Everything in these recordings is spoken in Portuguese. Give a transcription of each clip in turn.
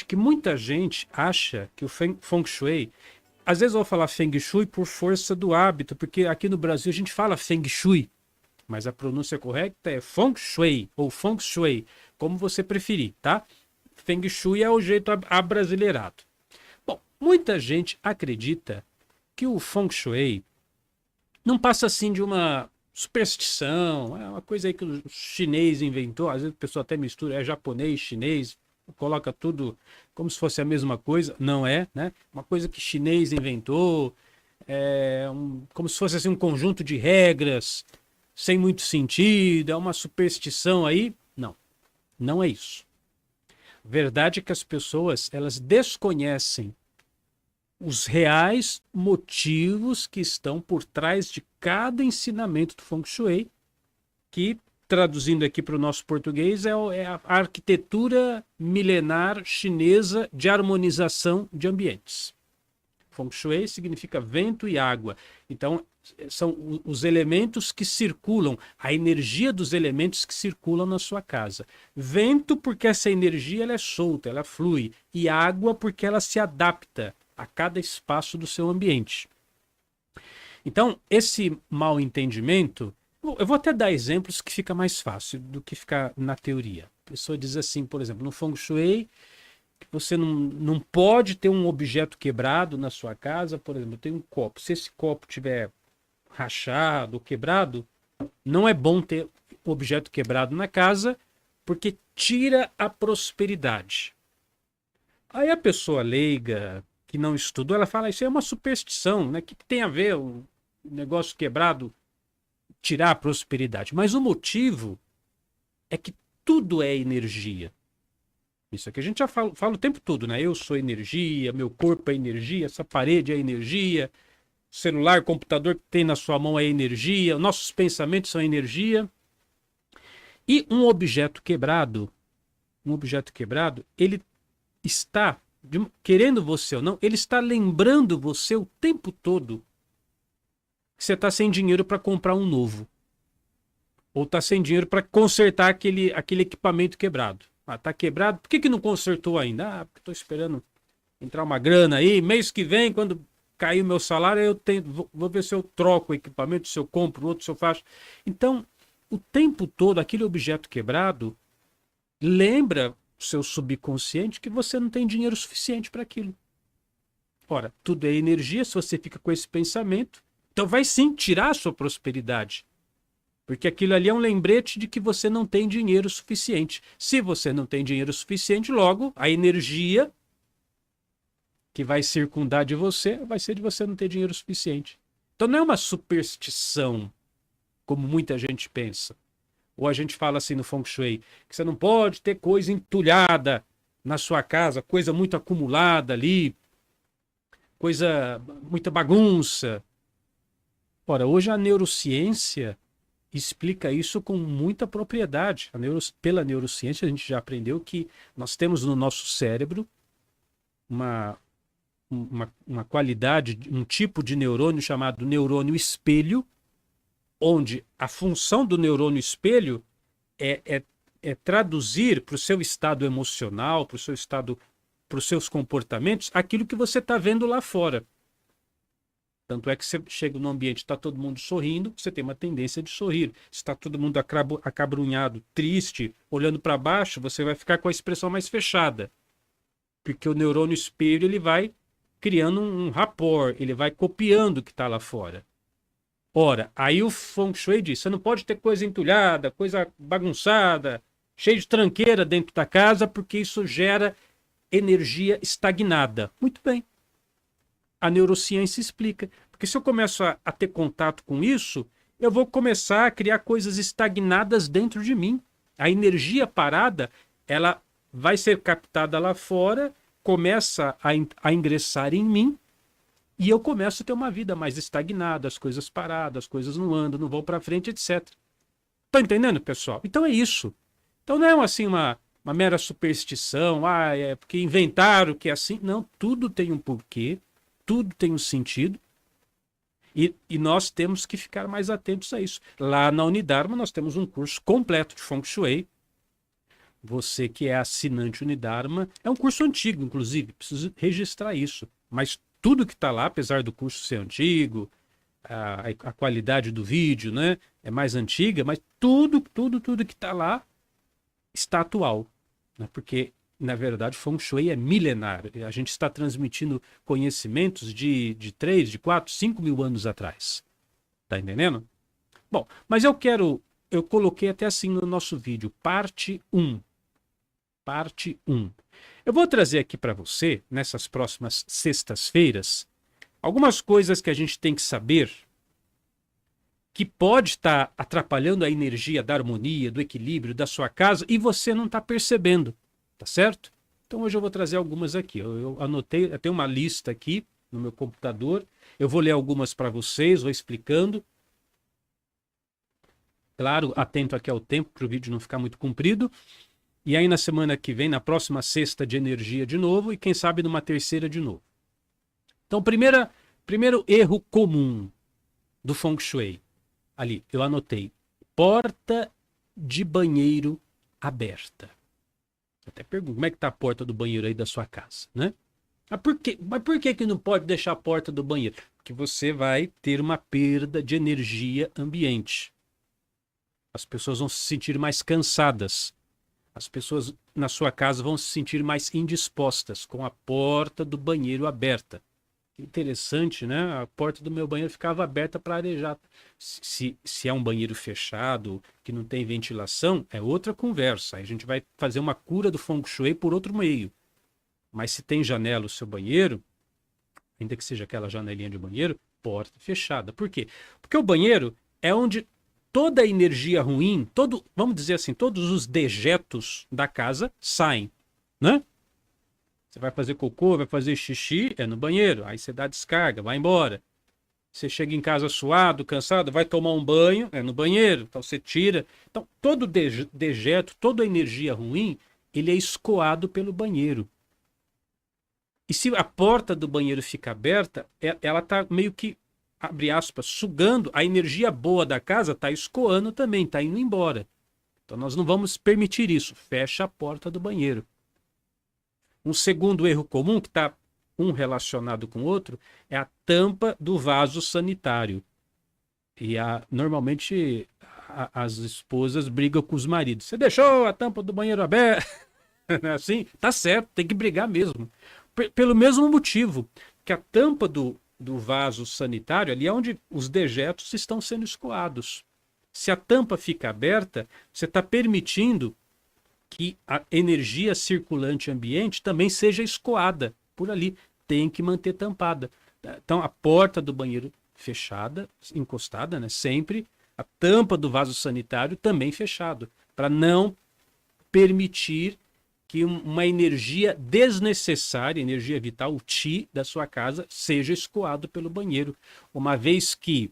que muita gente acha que o Feng Shui, às vezes eu vou falar Feng Shui por força do hábito, porque aqui no Brasil a gente fala Feng Shui, mas a pronúncia correta é Feng Shui ou Feng Shui, como você preferir, tá? Feng Shui é o jeito abrasileirado. Bom, muita gente acredita que o Feng Shui não passa assim de uma superstição, é uma coisa aí que o chinês inventou, às vezes a pessoa até mistura, é japonês, chinês, coloca tudo como se fosse a mesma coisa, não é, né? Uma coisa que chinês inventou, como se fosse assim um conjunto de regras sem muito sentido, é uma superstição aí. Não, não é isso. Verdade é que as pessoas, elas desconhecem os reais motivos que estão por trás de cada ensinamento do Feng Shui, que, traduzindo aqui para o nosso português, é a arquitetura milenar chinesa de harmonização de ambientes. Feng Shui significa vento e água. Então, são os elementos que circulam, a energia dos elementos que circulam na sua casa. Vento, porque essa energia ela é solta, ela flui. E água, porque ela se adapta a cada espaço do seu ambiente. Então, esse mal entendimento, eu vou até dar exemplos que fica mais fácil do que ficar na teoria. A pessoa diz assim, por exemplo, no Feng Shui, que você não pode ter um objeto quebrado na sua casa. Por exemplo, tem um copo. Se esse copo tiver rachado ou quebrado, não é bom ter objeto quebrado na casa, porque tira a prosperidade. Aí a pessoa leiga, que não estudou, ela fala, isso é uma superstição, né? O que tem a ver o negócio quebrado tirar a prosperidade? Mas o motivo é que tudo é energia. Isso aqui a gente já fala o tempo todo, né? Eu sou energia, meu corpo é energia, essa parede é energia, celular, computador que tem na sua mão é energia, nossos pensamentos são energia. E um objeto quebrado, ele está, querendo você ou não, ele está lembrando você o tempo todo que você está sem dinheiro para comprar um novo. Ou está sem dinheiro para consertar aquele equipamento quebrado. Ah, tá quebrado, por que não consertou ainda? Ah, porque estou esperando entrar uma grana aí, mês que vem, quando cair o meu salário, vou ver se eu troco o equipamento, se eu compro outro, se eu faço. Então, o tempo todo, aquele objeto quebrado lembra o seu subconsciente que você não tem dinheiro suficiente para aquilo. Ora, tudo é energia, se você fica com esse pensamento, então vai sim tirar a sua prosperidade. Porque aquilo ali é um lembrete de que você não tem dinheiro suficiente. Se você não tem dinheiro suficiente, logo a energia que vai circundar de você vai ser de você não ter dinheiro suficiente. Então não é uma superstição, como muita gente pensa. Ou a gente fala assim no Feng Shui, que você não pode ter coisa entulhada na sua casa, coisa muito acumulada ali, muita bagunça. Ora, hoje a neurociência explica isso com muita propriedade. Pela neurociência, a gente já aprendeu que nós temos no nosso cérebro uma qualidade, um tipo de neurônio chamado neurônio espelho, onde a função do neurônio espelho é traduzir para o seu estado emocional, para o seu estado, para os seus comportamentos, aquilo que você está vendo lá fora. Tanto é que você chega no ambiente, está todo mundo sorrindo, você tem uma tendência de sorrir. Se está todo mundo acabrunhado, triste, olhando para baixo, você vai ficar com a expressão mais fechada. Porque o neurônio espelho ele vai criando um rapport, ele vai copiando o que está lá fora. Ora, aí o Feng Shui diz, você não pode ter coisa entulhada, coisa bagunçada, cheia de tranqueira dentro da casa, porque isso gera energia estagnada. Muito bem. A neurociência explica. Porque se eu começo a ter contato com isso, eu vou começar a criar coisas estagnadas dentro de mim. A energia parada, ela vai ser captada lá fora, começa a ingressar em mim, e eu começo a ter uma vida mais estagnada, as coisas paradas, as coisas não andam, não vão para frente, etc. Estão entendendo, pessoal? Então é isso. Então não é assim uma mera superstição, é porque inventaram que é assim. Não, tudo tem um porquê. Tudo tem um sentido e nós temos que ficar mais atentos a isso. Lá na Unidarma nós temos um curso completo de Feng Shui, Você que é assinante Unidarma, é um curso antigo, inclusive, preciso registrar isso. Mas tudo que está lá, apesar do curso ser antigo, a qualidade do vídeo, né, é mais antiga, mas tudo que está lá está atual, né? Porque, na verdade, Feng Shui é milenar. A gente está transmitindo conhecimentos de 3, de 4, 5 mil anos atrás. Tá entendendo? Bom, mas eu coloquei até assim no nosso vídeo, parte 1. Parte 1. Eu vou trazer aqui para você, nessas próximas sextas-feiras, algumas coisas que a gente tem que saber que pode estar atrapalhando a energia da harmonia, do equilíbrio da sua casa e você não está percebendo, tá certo? Então hoje eu vou trazer algumas aqui. Eu anotei, eu tenho uma lista aqui no meu computador. Eu vou ler algumas para vocês, vou explicando. Claro, atento aqui ao tempo para o vídeo não ficar muito comprido. E aí na semana que vem, na próxima sexta de energia de novo e quem sabe numa terceira de novo. Então, primeiro erro comum do Feng Shui. Ali, eu anotei. Porta de banheiro aberta. Até pergunto, como é que tá a porta do banheiro aí da sua casa, né? Mas por que não pode deixar a porta do banheiro? Porque você vai ter uma perda de energia ambiente. As pessoas vão se sentir mais cansadas. As pessoas na sua casa vão se sentir mais indispostas com a porta do banheiro aberta. Interessante, né? A porta do meu banheiro ficava aberta para arejar. Se é um banheiro fechado, que não tem ventilação, é outra conversa. Aí a gente vai fazer uma cura do Feng Shui por outro meio. Mas se tem janela o seu banheiro, ainda que seja aquela janelinha de banheiro, porta fechada. Por quê? Porque o banheiro é onde toda a energia ruim, vamos dizer assim, todos os dejetos da casa saem, né? Você vai fazer cocô, vai fazer xixi, é no banheiro. Aí você dá descarga, vai embora. Você chega em casa suado, cansado, vai tomar um banho, é no banheiro. Então você tira. Então todo dejeto, toda a energia ruim, ele é escoado pelo banheiro. E se a porta do banheiro fica aberta, ela está meio que, abre aspas, sugando. A energia boa da casa está escoando também, está indo embora. Então nós não vamos permitir isso. Fecha a porta do banheiro. Um segundo erro comum, que está um relacionado com o outro, é a tampa do vaso sanitário. E normalmente as esposas brigam com os maridos. Você deixou a tampa do banheiro aberta? Assim, tá certo, tem que brigar mesmo. Pelo mesmo motivo, que a tampa do vaso sanitário, ali é onde os dejetos estão sendo escoados. Se a tampa fica aberta, você está permitindo que a energia circulante ambiente também seja escoada por ali. Tem que manter tampada. Então, a porta do banheiro fechada, encostada, né? Sempre. A tampa do vaso sanitário também fechado. Para não permitir que uma energia desnecessária, energia vital, o Qi da sua casa, seja escoado pelo banheiro. Uma vez que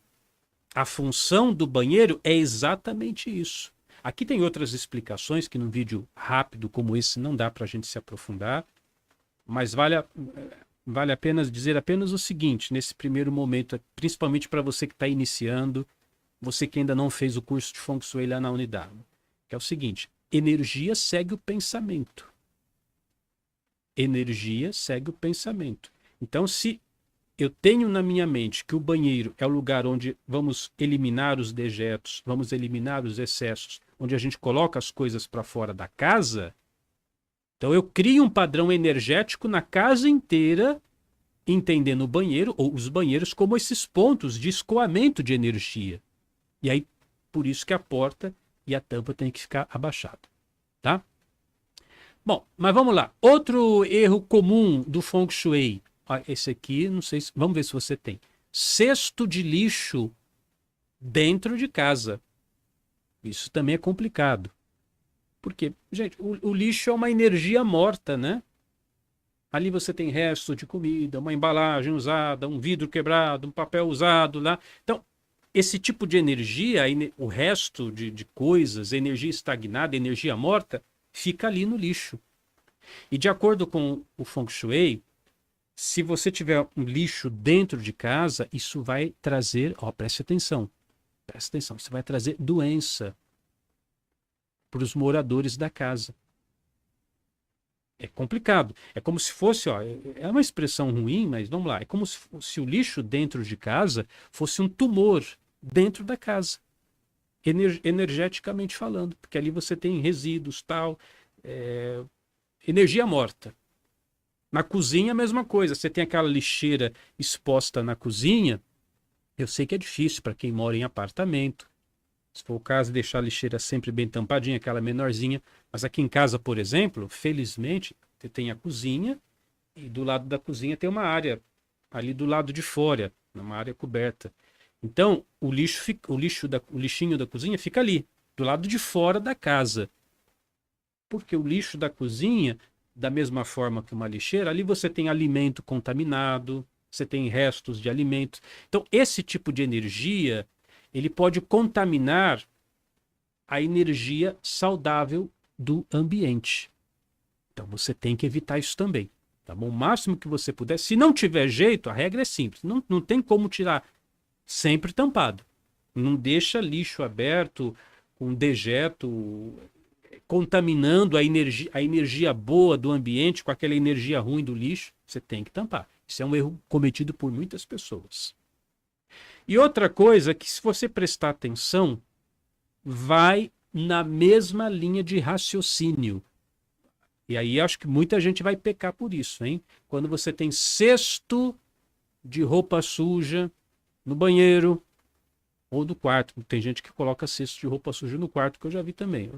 a função do banheiro é exatamente isso. Aqui tem outras explicações que num vídeo rápido como esse não dá para a gente se aprofundar, mas vale a pena dizer apenas o seguinte, nesse primeiro momento, principalmente para você que está iniciando, você que ainda não fez o curso de Feng Shui lá na Unidarma, que é o seguinte, energia segue o pensamento. Energia segue o pensamento. Então, se eu tenho na minha mente que o banheiro é o lugar onde vamos eliminar os dejetos, vamos eliminar os excessos, onde a gente coloca as coisas para fora da casa, então eu crio um padrão energético na casa inteira, entendendo o banheiro ou os banheiros como esses pontos de escoamento de energia. E aí, por isso que a porta e a tampa tem que ficar abaixada, tá? Bom, mas vamos lá. Outro erro comum do Feng Shui. Esse aqui, não sei se... Vamos ver se você tem. Cesto de lixo dentro de casa. Isso também é complicado. Porque, gente, o lixo é uma energia morta, né? Ali você tem resto de comida, uma embalagem usada, um vidro quebrado, um papel usado lá. Então, esse tipo de energia, o resto de coisas, energia estagnada, energia morta, fica ali no lixo. E de acordo com o Feng Shui, se você tiver um lixo dentro de casa, isso vai trazer, preste atenção, isso vai trazer doença para os moradores da casa. É complicado. É como se fosse, ó, é uma expressão ruim, mas vamos lá. É como se o lixo dentro de casa fosse um tumor dentro da casa, energeticamente falando, porque ali você tem resíduos, tal, é, energia morta. Na cozinha, a mesma coisa. Você tem aquela lixeira exposta na cozinha. Eu sei que é difícil para quem mora em apartamento. Se for o caso, deixar a lixeira sempre bem tampadinha, aquela menorzinha. Mas aqui em casa, por exemplo, felizmente, você tem a cozinha e do lado da cozinha tem uma área ali do lado de fora, uma área coberta. Então, o lixinho da cozinha fica ali, do lado de fora da casa. Porque o lixo da cozinha, da mesma forma que uma lixeira, ali você tem alimento contaminado, você tem restos de alimentos. Então, esse tipo de energia, ele pode contaminar a energia saudável do ambiente. Então, você tem que evitar isso também. Tá bom? O máximo que você puder. Se não tiver jeito, a regra é simples. Não tem como tirar. Sempre tampado. Não deixa lixo aberto, com dejeto, contaminando a energia boa do ambiente com aquela energia ruim do lixo. Você tem que tampar. Isso é um erro cometido por muitas pessoas. E outra coisa que, se você prestar atenção, vai na mesma linha de raciocínio. E aí acho que muita gente vai pecar por isso, hein? Quando você tem cesto de roupa suja no banheiro ou no quarto. Tem gente que coloca cesto de roupa suja no quarto, que eu já vi também.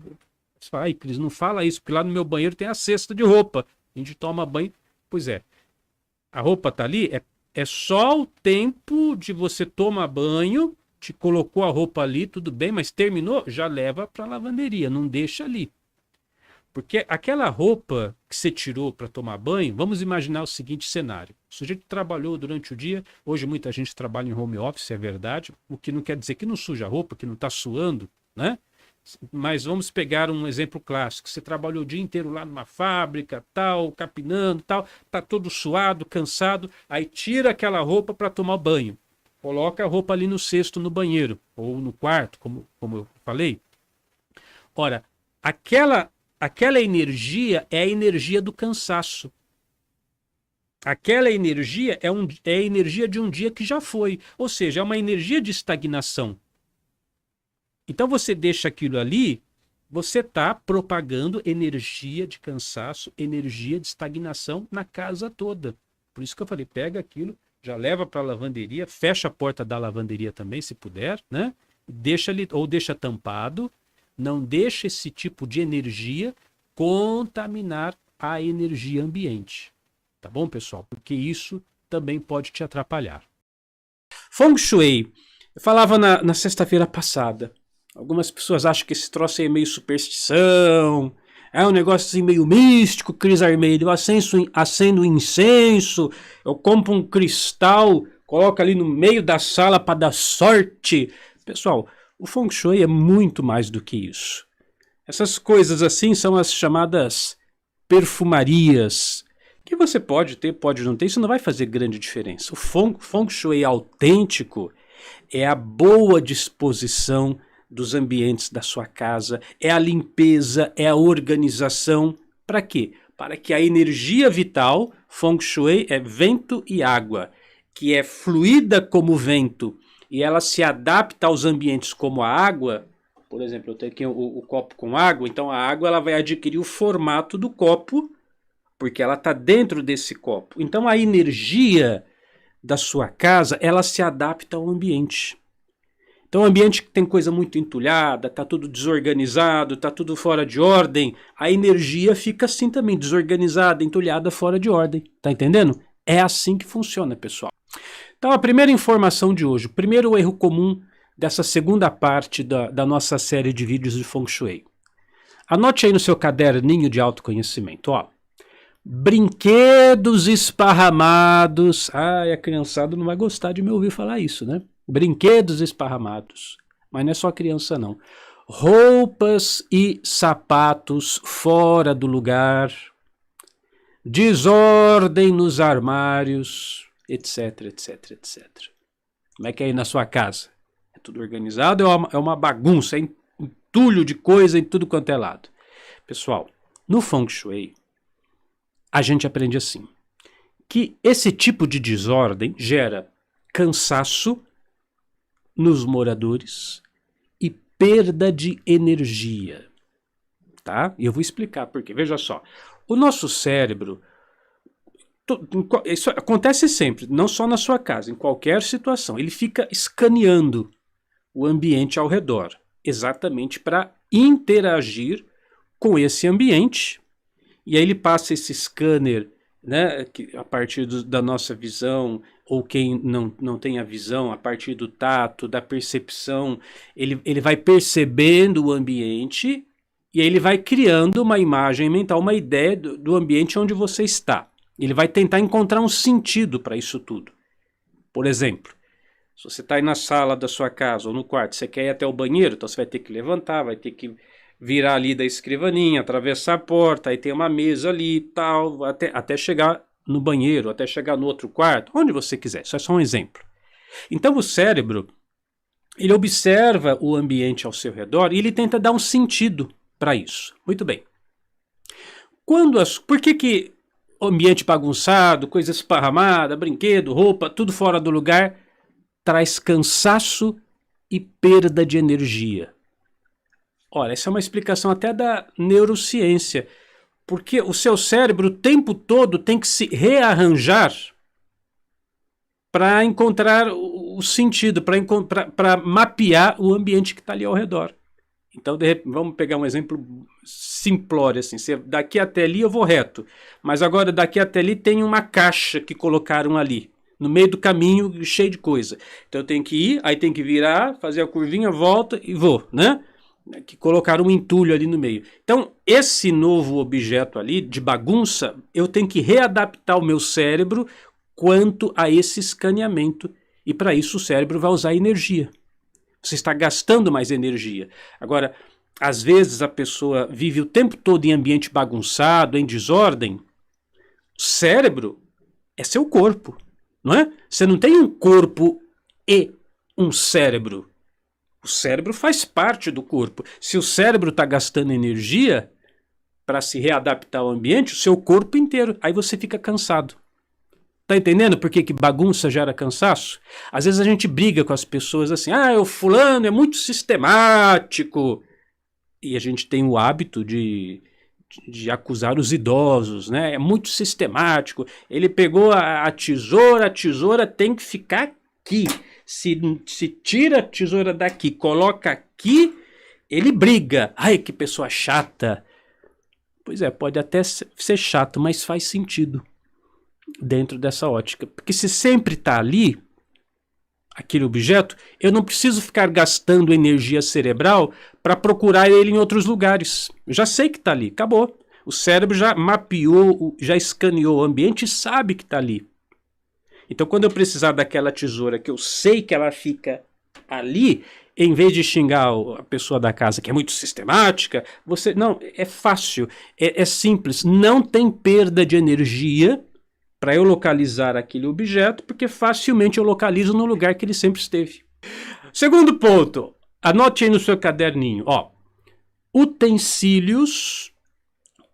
Você fala, ai, Cris, não fala isso, porque lá no meu banheiro tem a cesta de roupa. A gente toma banho. Pois é, a roupa tá ali, é só o tempo de você tomar banho, te colocou a roupa ali, tudo bem, mas terminou, já leva para a lavanderia, não deixa ali. Porque aquela roupa que você tirou para tomar banho, vamos imaginar o seguinte cenário. O sujeito trabalhou durante o dia, hoje muita gente trabalha em home office, é verdade, o que não quer dizer que não suja a roupa, que não está suando, né? Mas vamos pegar um exemplo clássico. Você trabalhou o dia inteiro lá numa fábrica, tal, capinando, tal, tá todo suado, cansado, aí tira aquela roupa para tomar banho. Coloca a roupa ali no cesto no banheiro, ou no quarto, como eu falei. Ora, aquela energia é a energia do cansaço. Aquela energia é a energia de um dia que já foi. Ou seja, é uma energia de estagnação. Então você deixa aquilo ali, você está propagando energia de cansaço, energia de estagnação na casa toda. Por isso que eu falei, pega aquilo, já leva para a lavanderia, fecha a porta da lavanderia também, se puder, né? Deixa ali, ou deixa tampado, não deixa esse tipo de energia contaminar a energia ambiente. Tá bom, pessoal? Porque isso também pode te atrapalhar. Feng Shui. Eu falava na sexta-feira passada. Algumas pessoas acham que esse troço aí é meio superstição, é um negócio assim meio místico, Cris Armeiro. Eu acendo incenso, eu compro um cristal, coloco ali no meio da sala para dar sorte. Pessoal, o Feng Shui é muito mais do que isso. Essas coisas assim são as chamadas perfumarias, que você pode ter, pode não ter, isso não vai fazer grande diferença. O Feng Shui autêntico é a boa disposição dos ambientes da sua casa, é a limpeza, é a organização. Para quê? Para que a energia vital, Feng Shui é vento e água, que é fluida como vento e ela se adapta aos ambientes como a água. Por exemplo, eu tenho aqui o copo com água, então a água ela vai adquirir o formato do copo, porque ela está dentro desse copo. Então a energia da sua casa, ela se adapta ao ambiente. Então, um ambiente que tem coisa muito entulhada, está tudo desorganizado, está tudo fora de ordem, a energia fica assim também, desorganizada, entulhada, fora de ordem. Tá entendendo? É assim que funciona, pessoal. Então, a primeira informação de hoje, o primeiro erro comum dessa segunda parte da nossa série de vídeos de Feng Shui. Anote aí no seu caderninho de autoconhecimento, ó. Brinquedos esparramados. Ai, a criançada não vai gostar de me ouvir falar isso, né? Brinquedos esparramados. Mas não é só criança, não. Roupas e sapatos fora do lugar. Desordem nos armários, etc, etc, etc. Como é que é aí na sua casa? É tudo organizado? É uma bagunça, é entulho de coisa em tudo quanto é lado. Pessoal, no Feng Shui, a gente aprende assim, que esse tipo de desordem gera cansaço nos moradores e perda de energia, tá? E eu vou explicar por quê. Veja só, o nosso cérebro, isso acontece sempre, não só na sua casa, em qualquer situação, ele fica escaneando o ambiente ao redor, exatamente para interagir com esse ambiente, e aí ele passa esse scanner, né, a partir da nossa visão, ou quem não tem a visão, a partir do tato, da percepção, ele vai percebendo o ambiente e aí ele vai criando uma imagem mental, uma ideia do ambiente onde você está. Ele vai tentar encontrar um sentido para isso tudo. Por exemplo, se você está aí na sala da sua casa ou no quarto, você quer ir até o banheiro, então você vai ter que levantar, vai ter que virar ali da escrivaninha, atravessar a porta, aí tem uma mesa ali e tal, até chegar no banheiro, até chegar no outro quarto, onde você quiser. Isso é só um exemplo. Então o cérebro, ele observa o ambiente ao seu redor e ele tenta dar um sentido para isso. Muito bem. Por que ambiente bagunçado, coisa esparramada, brinquedo, roupa, tudo fora do lugar, traz cansaço e perda de energia? Olha, essa é uma explicação até da neurociência, porque o seu cérebro o tempo todo tem que se rearranjar para encontrar o sentido, para mapear o ambiente que está ali ao redor. Então, vamos pegar um exemplo simplório, assim, daqui até ali eu vou reto, mas agora daqui até ali tem uma caixa que colocaram ali, no meio do caminho, cheio de coisa. Então eu tenho que ir, aí tenho que virar, fazer a curvinha, volta e vou, né? Que colocaram um entulho ali no meio. Então, esse novo objeto ali, de bagunça, eu tenho que readaptar o meu cérebro quanto a esse escaneamento. E para isso o cérebro vai usar energia. Você está gastando mais energia. Agora, às vezes a pessoa vive o tempo todo em ambiente bagunçado, em desordem. O cérebro é seu corpo, não é? Você não tem um corpo e um cérebro. O cérebro faz parte do corpo. Se o cérebro está gastando energia para se readaptar ao ambiente, o seu corpo inteiro, aí você fica cansado. Tá entendendo por que bagunça gera cansaço? Às vezes a gente briga com as pessoas assim, o fulano é muito sistemático. E a gente tem o hábito de acusar os idosos, né? É muito sistemático. Ele pegou a tesoura tem que ficar aqui. Se tira a tesoura daqui, coloca aqui, ele briga. Ai, que pessoa chata. Pois é, pode até ser chato, mas faz sentido dentro dessa ótica. Porque se sempre está ali, aquele objeto, eu não preciso ficar gastando energia cerebral para procurar ele em outros lugares. Eu já sei que está ali, acabou. O cérebro já mapeou, já escaneou o ambiente e sabe que está ali. Então, quando eu precisar daquela tesoura que eu sei que ela fica ali, em vez de xingar a pessoa da casa que é muito sistemática, não, é fácil, é simples, não tem perda de energia para eu localizar aquele objeto, porque facilmente eu localizo no lugar que ele sempre esteve. Segundo ponto, anote aí no seu caderninho, utensílios,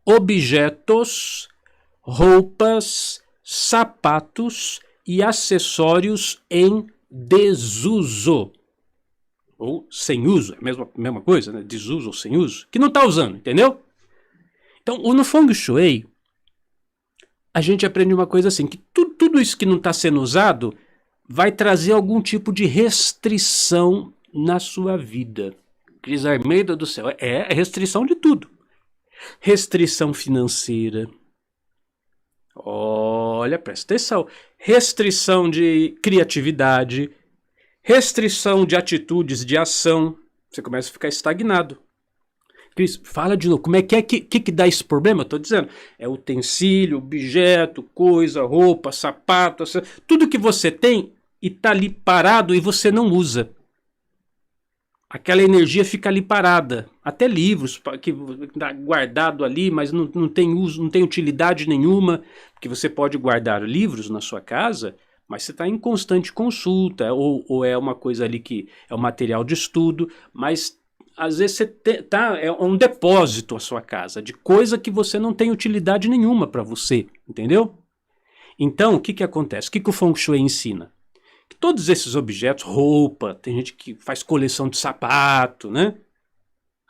objetos, roupas, sapatos e acessórios em desuso. Ou sem uso, é a mesma coisa, né? Desuso ou sem uso, que não está usando, entendeu? Então, no Feng Shui, a gente aprende uma coisa assim, que tudo isso que não está sendo usado vai trazer algum tipo de restrição na sua vida. Cris Armeida do céu, é restrição de tudo. Restrição financeira. Olha, presta atenção. Restrição de criatividade, restrição de atitudes, de ação. Você começa a ficar estagnado. Cris, fala de novo. Como é que dá esse problema? Eu estou dizendo. É utensílio, objeto, coisa, roupa, sapato, tudo que você tem e está ali parado e você não usa. Aquela energia fica ali parada. Até livros que está guardado ali, mas não tem uso, não tem utilidade nenhuma. Porque você pode guardar livros na sua casa, mas você está em constante consulta, ou é uma coisa ali que é um material de estudo, mas às vezes você é um depósito a sua casa de coisa que você não tem utilidade nenhuma para você, entendeu? Então, o que que acontece? O que que o Feng Shui ensina? Que todos esses objetos, roupa, tem gente que faz coleção de sapato, né?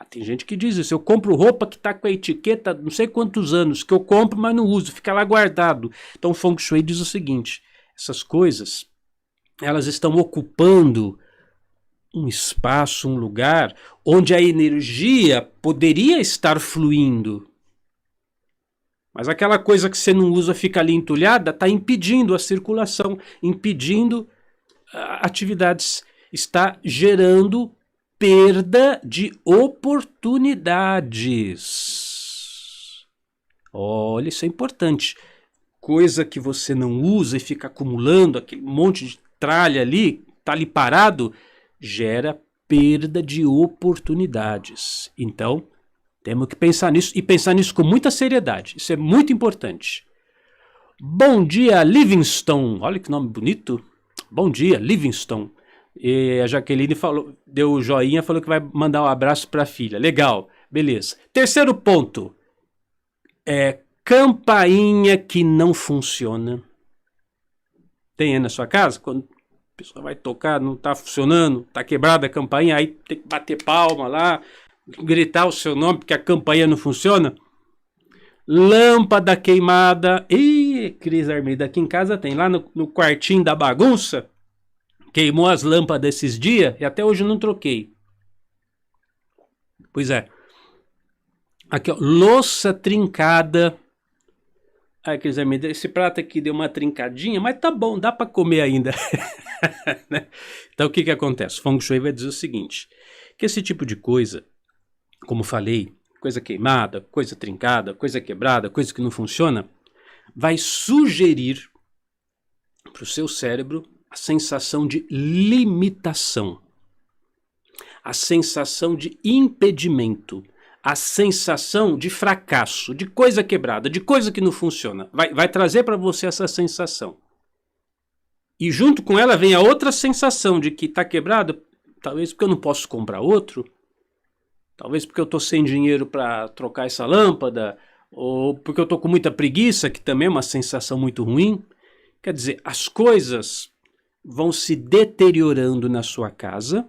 Tem gente que diz isso, eu compro roupa que está com a etiqueta não sei quantos anos, que eu compro, mas não uso, fica lá guardado. Então o Feng Shui diz o seguinte, essas coisas, elas estão ocupando um espaço, um lugar, onde a energia poderia estar fluindo. Mas aquela coisa que você não usa fica ali entulhada, está impedindo a circulação, impedindo atividades, está gerando perda de oportunidades. Olha, isso é importante. Coisa que você não usa e fica acumulando, aquele monte de tralha ali, está ali parado, gera perda de oportunidades. Então, temos que pensar nisso e pensar nisso com muita seriedade. Isso é muito importante. Bom dia, Livingston. Olha que nome bonito. Bom dia, Livingston. E a Jaqueline falou, deu o joinha, falou que vai mandar um abraço para a filha. Legal, beleza. Terceiro ponto. Campainha que não funciona. Tem aí na sua casa? Quando a pessoa vai tocar, não está funcionando, está quebrada a campainha, aí tem que bater palma lá, gritar o seu nome porque a campainha não funciona. Lâmpada queimada. Ih, Cris Armida, aqui em casa tem, lá no quartinho da bagunça. Queimou as lâmpadas esses dias e até hoje não troquei. Pois é. Aqui, ó, louça trincada. Ai, Cris Armida, esse prato aqui deu uma trincadinha, mas tá bom, dá para comer ainda. Né? Então o que que acontece? Feng Shui vai dizer o seguinte, que esse tipo de coisa, como falei, coisa queimada, coisa trincada, coisa quebrada, coisa que não funciona, vai sugerir para o seu cérebro a sensação de limitação, a sensação de impedimento, a sensação de fracasso, de coisa quebrada, de coisa que não funciona. Vai trazer para você essa sensação. E junto com ela vem a outra sensação de que está quebrado, talvez porque eu não posso comprar outro, talvez porque eu estou sem dinheiro para trocar essa lâmpada, ou porque eu estou com muita preguiça, que também é uma sensação muito ruim. Quer dizer, as coisas vão se deteriorando na sua casa,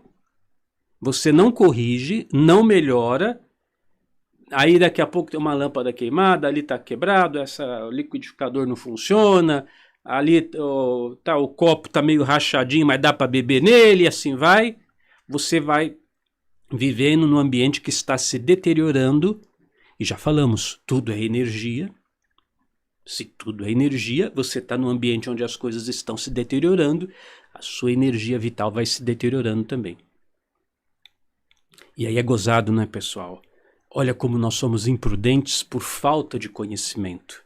você não corrige, não melhora, aí daqui a pouco tem uma lâmpada queimada, ali está quebrado, o liquidificador não funciona, ali o copo está meio rachadinho, mas dá para beber nele, e assim vai. Você vai vivendo num ambiente que está se deteriorando, e já falamos, tudo é energia. Se tudo é energia, você está num ambiente onde as coisas estão se deteriorando, a sua energia vital vai se deteriorando também. E aí é gozado, né, pessoal? Olha como nós somos imprudentes por falta de conhecimento.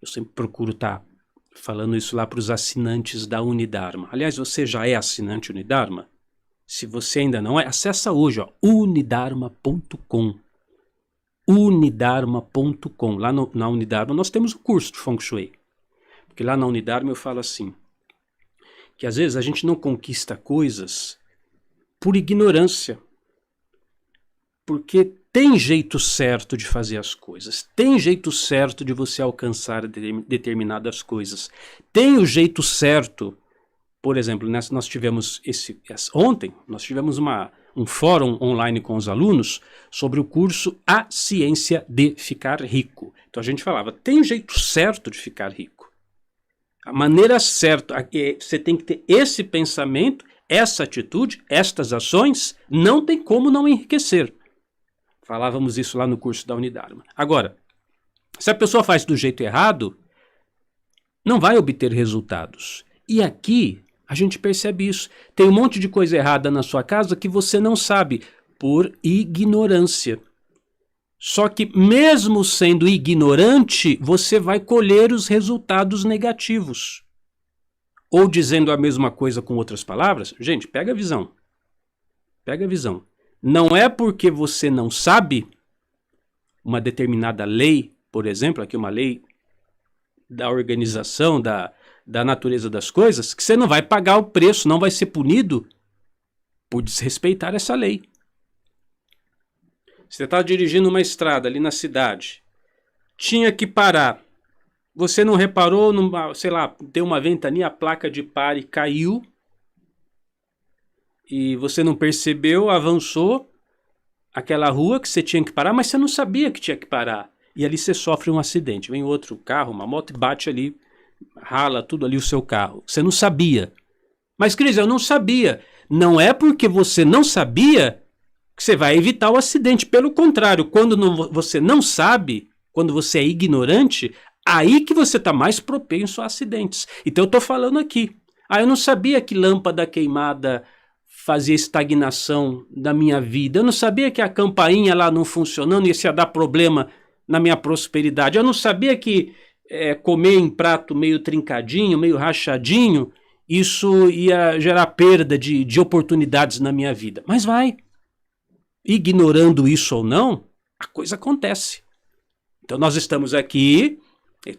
Eu sempre procuro estar falando isso lá para os assinantes da Unidarma. Aliás, você já é assinante Unidarma? Se você ainda não é, acessa hoje, ó, unidarma.com. Unidarma.com. Lá na Unidarma nós temos o curso de Feng Shui. Porque lá na Unidarma eu falo assim, que às vezes a gente não conquista coisas por ignorância. Porque tem jeito certo de fazer as coisas, tem jeito certo de você alcançar determinadas coisas, tem o jeito certo. Por exemplo, nós tivemos ontem, nós tivemos um fórum online com os alunos sobre o curso A Ciência de Ficar Rico. Então a gente falava, tem um jeito certo de ficar rico. A maneira certa, você tem que ter esse pensamento, essa atitude, estas ações, não tem como não enriquecer. Falávamos isso lá no curso da Unidarma. Agora, se a pessoa faz do jeito errado, não vai obter resultados. E aqui a gente percebe isso. Tem um monte de coisa errada na sua casa que você não sabe, por ignorância. Só que mesmo sendo ignorante, você vai colher os resultados negativos. Ou dizendo a mesma coisa com outras palavras, gente, pega a visão. Pega a visão. Não é porque você não sabe uma determinada lei, por exemplo, aqui uma lei da organização, da natureza das coisas, que você não vai pagar o preço, não vai ser punido por desrespeitar essa lei. Você está dirigindo uma estrada ali na cidade. Tinha que parar. Você não reparou, sei lá, deu uma ventania, a placa de pare caiu. E você não percebeu, avançou aquela rua que você tinha que parar, mas você não sabia que tinha que parar. E ali você sofre um acidente. Vem outro carro, uma moto e bate ali, rala tudo ali o seu carro. Você não sabia. Mas, Cris, eu não sabia. Não é porque você não sabia que você vai evitar o acidente. Pelo contrário, quando você não sabe, quando você é ignorante, aí que você está mais propenso a acidentes. Então eu estou falando aqui. Eu não sabia que lâmpada queimada fazia estagnação da minha vida. Eu não sabia que a campainha lá não funcionando ia dar problema na minha prosperidade. Eu não sabia que comer em prato meio trincadinho, meio rachadinho, isso ia gerar perda de oportunidades na minha vida. Mas vai. Ignorando isso ou não, a coisa acontece. Então nós estamos aqui,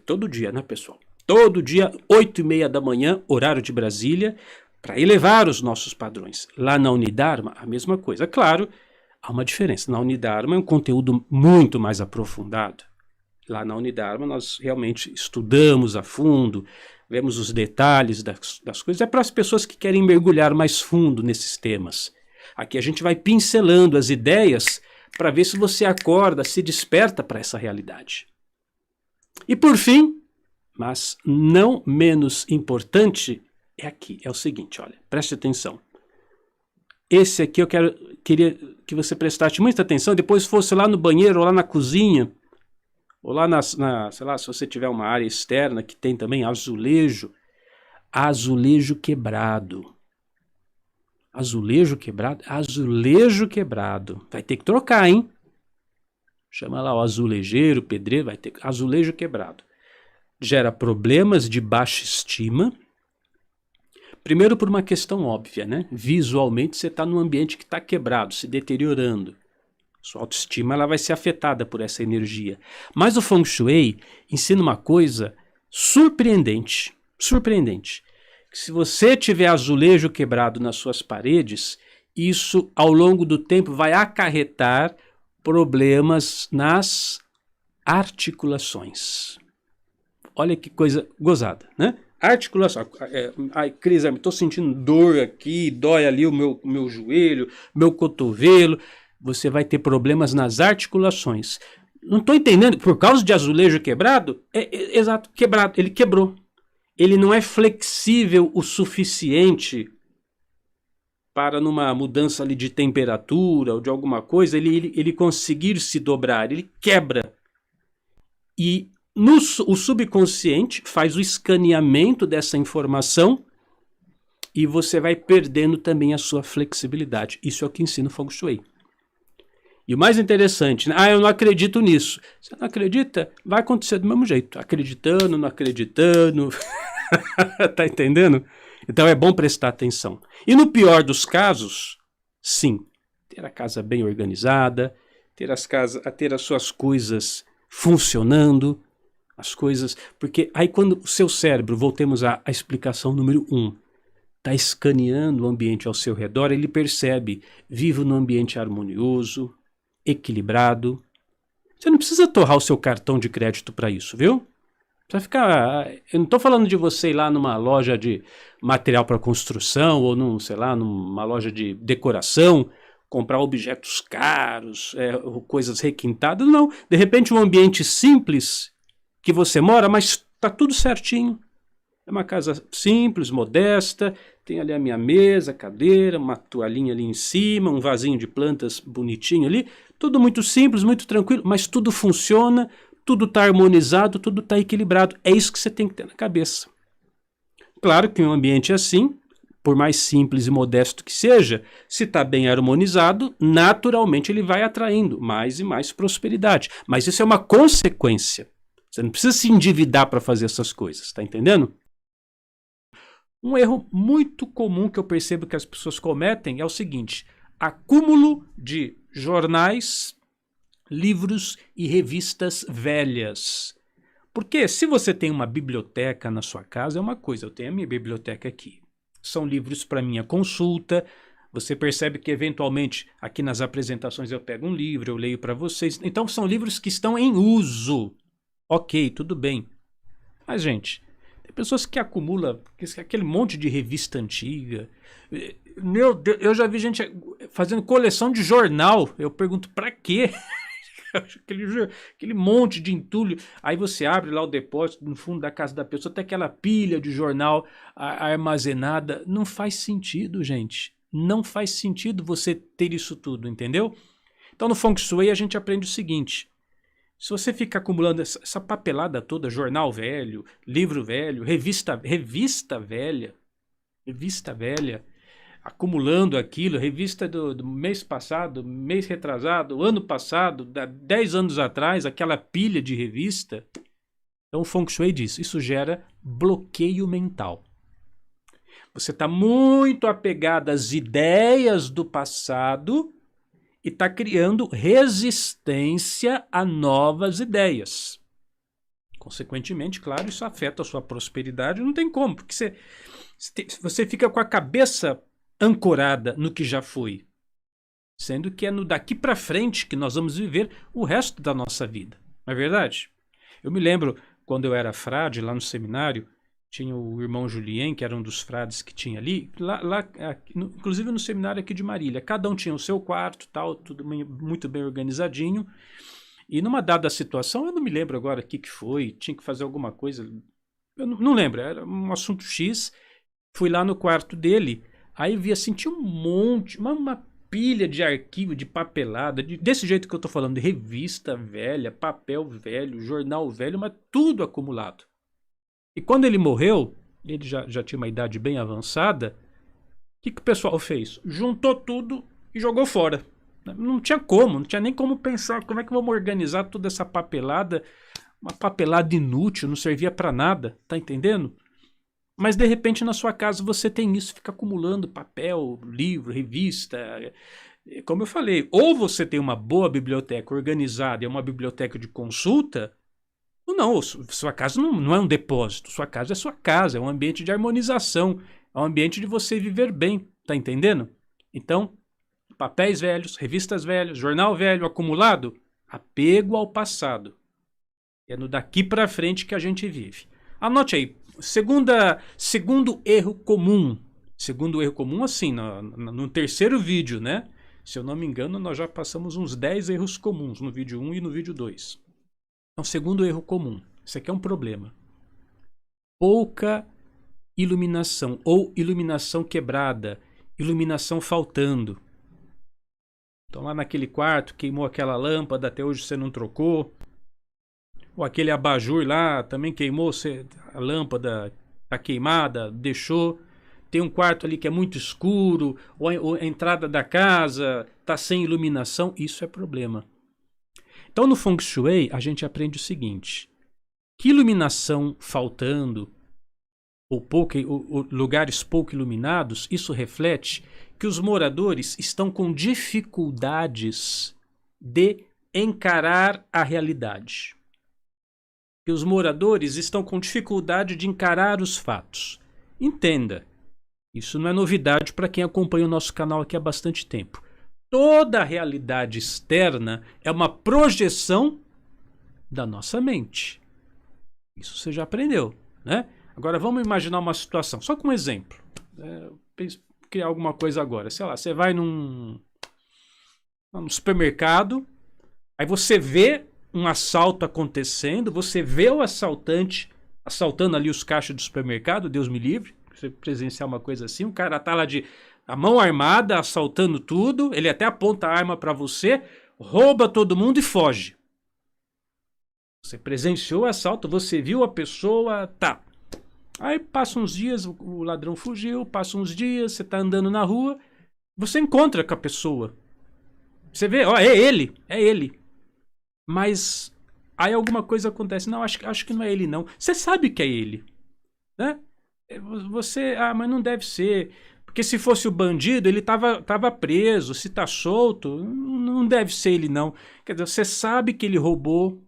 todo dia, né, pessoal? Todo dia, 8h30 da manhã, horário de Brasília, para elevar os nossos padrões. Lá na Unidarma, a mesma coisa. Claro, há uma diferença. Na Unidarma é um conteúdo muito mais aprofundado. Lá na Unidarma nós realmente estudamos a fundo, vemos os detalhes das coisas. É para as pessoas que querem mergulhar mais fundo nesses temas. Aqui a gente vai pincelando as ideias para ver se você acorda, se desperta para essa realidade. E por fim, mas não menos importante, é o seguinte, olha, preste atenção. Esse aqui eu queria que você prestasse muita atenção, depois fosse lá no banheiro, ou lá na cozinha, ou lá sei lá, se você tiver uma área externa que tem também azulejo quebrado. Azulejo quebrado? Azulejo quebrado. Vai ter que trocar, hein? Chama lá o azulejeiro, pedreiro, vai ter azulejo quebrado. Gera problemas de baixa estima. Primeiro por uma questão óbvia, né? Visualmente você está num ambiente que está quebrado, se deteriorando. Sua autoestima ela vai ser afetada por essa energia. Mas o Feng Shui ensina uma coisa surpreendente. Surpreendente. Se você tiver azulejo quebrado nas suas paredes, isso ao longo do tempo vai acarretar problemas nas articulações. Olha que coisa gozada, né? Articulação. Ai, Cris, estou sentindo dor aqui, dói ali o meu joelho, meu cotovelo. Você vai ter problemas nas articulações. Não estou entendendo, por causa de azulejo quebrado? Exato, quebrado, ele quebrou. Ele não é flexível o suficiente para numa mudança ali de temperatura ou de alguma coisa, ele conseguir se dobrar, ele quebra. E o subconsciente faz o escaneamento dessa informação e você vai perdendo também a sua flexibilidade. Isso é o que ensina o Feng Shui. E o mais interessante, né? Eu não acredito nisso. Você não acredita? Vai acontecer do mesmo jeito. Acreditando, não acreditando. Tá entendendo? Então é bom prestar atenção. E no pior dos casos, sim, ter a casa bem organizada, ter as suas coisas funcionando, as coisas... Porque aí quando o seu cérebro, voltemos à explicação número 1, está escaneando o ambiente ao seu redor, ele percebe, vivo num ambiente harmonioso, equilibrado. Você não precisa torrar o seu cartão de crédito para isso, viu? Precisa ficar... Eu não estou falando de você ir lá numa loja de material para construção ou numa loja de decoração, comprar objetos caros, coisas requintadas. Não, de repente um ambiente simples que você mora, mas está tudo certinho. É uma casa simples, modesta, tem ali a minha mesa, cadeira, uma toalhinha ali em cima, um vasinho de plantas bonitinho ali, tudo muito simples, muito tranquilo, mas tudo funciona, tudo está harmonizado, tudo está equilibrado. É isso que você tem que ter na cabeça. Claro que um ambiente assim, por mais simples e modesto que seja, se está bem harmonizado, naturalmente ele vai atraindo mais e mais prosperidade. Mas isso é uma consequência. Você não precisa se endividar para fazer essas coisas, está entendendo? Um erro muito comum que eu percebo que as pessoas cometem é o seguinte: acúmulo de jornais, livros e revistas velhas. Porque se você tem uma biblioteca na sua casa, é uma coisa, eu tenho a minha biblioteca aqui. São livros para minha consulta, Você percebe que, eventualmente, aqui nas apresentações eu pego um livro, eu leio para vocês. Então, são livros que estão em uso. Ok, tudo bem. Mas, gente, tem pessoas que acumulam aquele monte de revista antiga. Meu Deus, eu já vi gente fazendo coleção de jornal. Eu pergunto, pra quê? Aquele monte de entulho. Aí você abre lá o depósito no fundo da casa da pessoa, tem aquela pilha de jornal armazenada. Não faz sentido, gente. Não faz sentido você ter isso tudo, entendeu? Então no Feng Shui a gente aprende o seguinte: se você fica acumulando essa papelada toda, jornal velho, livro velho, revista velha, acumulando aquilo, revista do mês passado, mês retrasado, ano passado, 10 anos atrás, aquela pilha de revista. Então o Feng Shui diz, isso gera bloqueio mental. Você está muito apegado às ideias do passado e está criando resistência a novas ideias. Consequentemente, claro, isso afeta a sua prosperidade, não tem como, porque você fica com a cabeça ancorada no que já foi, sendo que é no daqui para frente que nós vamos viver o resto da nossa vida, não é verdade? Eu me lembro, quando eu era frade, lá no seminário, tinha o irmão Julien, que era um dos frades que tinha ali, inclusive no seminário aqui de Marília, cada um tinha o seu quarto, tal, tudo muito bem organizadinho, e numa dada situação, eu não me lembro agora o que foi, tinha que fazer alguma coisa, eu não lembro, era um assunto X, fui lá no quarto dele, aí vi assim, tinha um monte, uma pilha de arquivo, de papelada, desse jeito que eu tô falando, de revista velha, papel velho, jornal velho, mas tudo acumulado. E quando ele morreu, ele já tinha uma idade bem avançada, o que o pessoal fez? Juntou tudo e jogou fora. Não tinha como, não tinha nem como pensar como é que vamos organizar toda essa papelada, uma papelada inútil, não servia para nada, tá entendendo? Mas de repente na sua casa você tem isso, fica acumulando papel, livro, revista. Como eu falei, ou você tem uma boa biblioteca organizada e é uma biblioteca de consulta, ou não, sua casa não é um depósito, sua casa é sua casa, é um ambiente de harmonização, é um ambiente de você viver bem, tá entendendo? Então, papéis velhos, revistas velhas, jornal velho acumulado, apego ao passado. É no daqui para frente que a gente vive. Anote aí. Segundo erro comum, assim, no terceiro vídeo, né? Se eu não me engano, nós já passamos uns 10 erros comuns no vídeo 1 e no vídeo 2. Então, segundo erro comum, isso aqui é um problema. Pouca iluminação, ou iluminação quebrada, iluminação faltando. Então lá naquele quarto, queimou aquela lâmpada, até hoje você não trocou. Ou aquele abajur lá, também queimou, a lâmpada está queimada, deixou. Tem um quarto ali que é muito escuro, ou a entrada da casa está sem iluminação, isso é problema. Então no Feng Shui a gente aprende o seguinte, que iluminação faltando, ou lugares pouco iluminados, isso reflete que os moradores estão com dificuldades de encarar a realidade. Que os moradores estão com dificuldade de encarar os fatos. Entenda, isso não é novidade para quem acompanha o nosso canal aqui há bastante tempo. Toda a realidade externa é uma projeção da nossa mente. Isso você já aprendeu, né? Agora vamos imaginar uma situação, só com um exemplo. Criar alguma coisa agora. Sei lá, você vai num supermercado, aí você vê um assalto acontecendo, você vê o assaltante assaltando ali os caixas do supermercado, Deus me livre, você presenciar uma coisa assim, o cara tá lá de a mão armada, assaltando tudo, ele até aponta a arma para você, rouba todo mundo e foge. Você presenciou o assalto, você viu a pessoa, tá. Aí passa uns dias, o ladrão fugiu, passa uns dias, você tá andando na rua, você encontra com a pessoa. Você vê, ó, é ele. Mas aí alguma coisa acontece. Não, acho que não é ele, não. Você sabe que é ele, né? Mas não deve ser. Porque se fosse o bandido, ele tava preso. Se tá solto, não deve ser ele, não. Quer dizer, você sabe que ele roubou.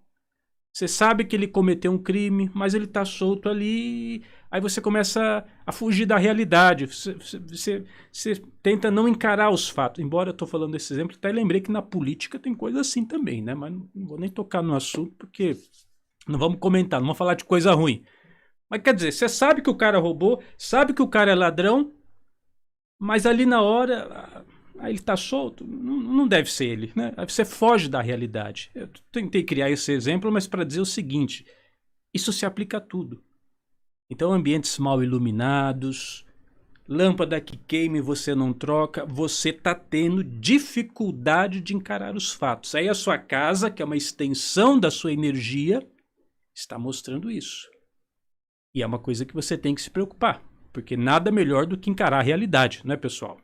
Você sabe que ele cometeu um crime, mas ele está solto ali. Aí você começa a fugir da realidade. Você tenta não encarar os fatos. Embora eu estou falando desse exemplo, até lembrei que na política tem coisa assim também, né? Mas não vou nem tocar no assunto, porque não vamos comentar, não vamos falar de coisa ruim. Mas quer dizer, você sabe que o cara roubou, sabe que o cara é ladrão, mas ali na hora, aí ele tá solto, não deve ser ele, né? Aí você foge da realidade. Eu tentei criar esse exemplo, mas para dizer o seguinte, isso se aplica a tudo. Então, ambientes mal iluminados, lâmpada que queima e você não troca, você tá tendo dificuldade de encarar os fatos. Aí a sua casa, que é uma extensão da sua energia, está mostrando isso. E é uma coisa que você tem que se preocupar, porque nada melhor do que encarar a realidade, né, pessoal?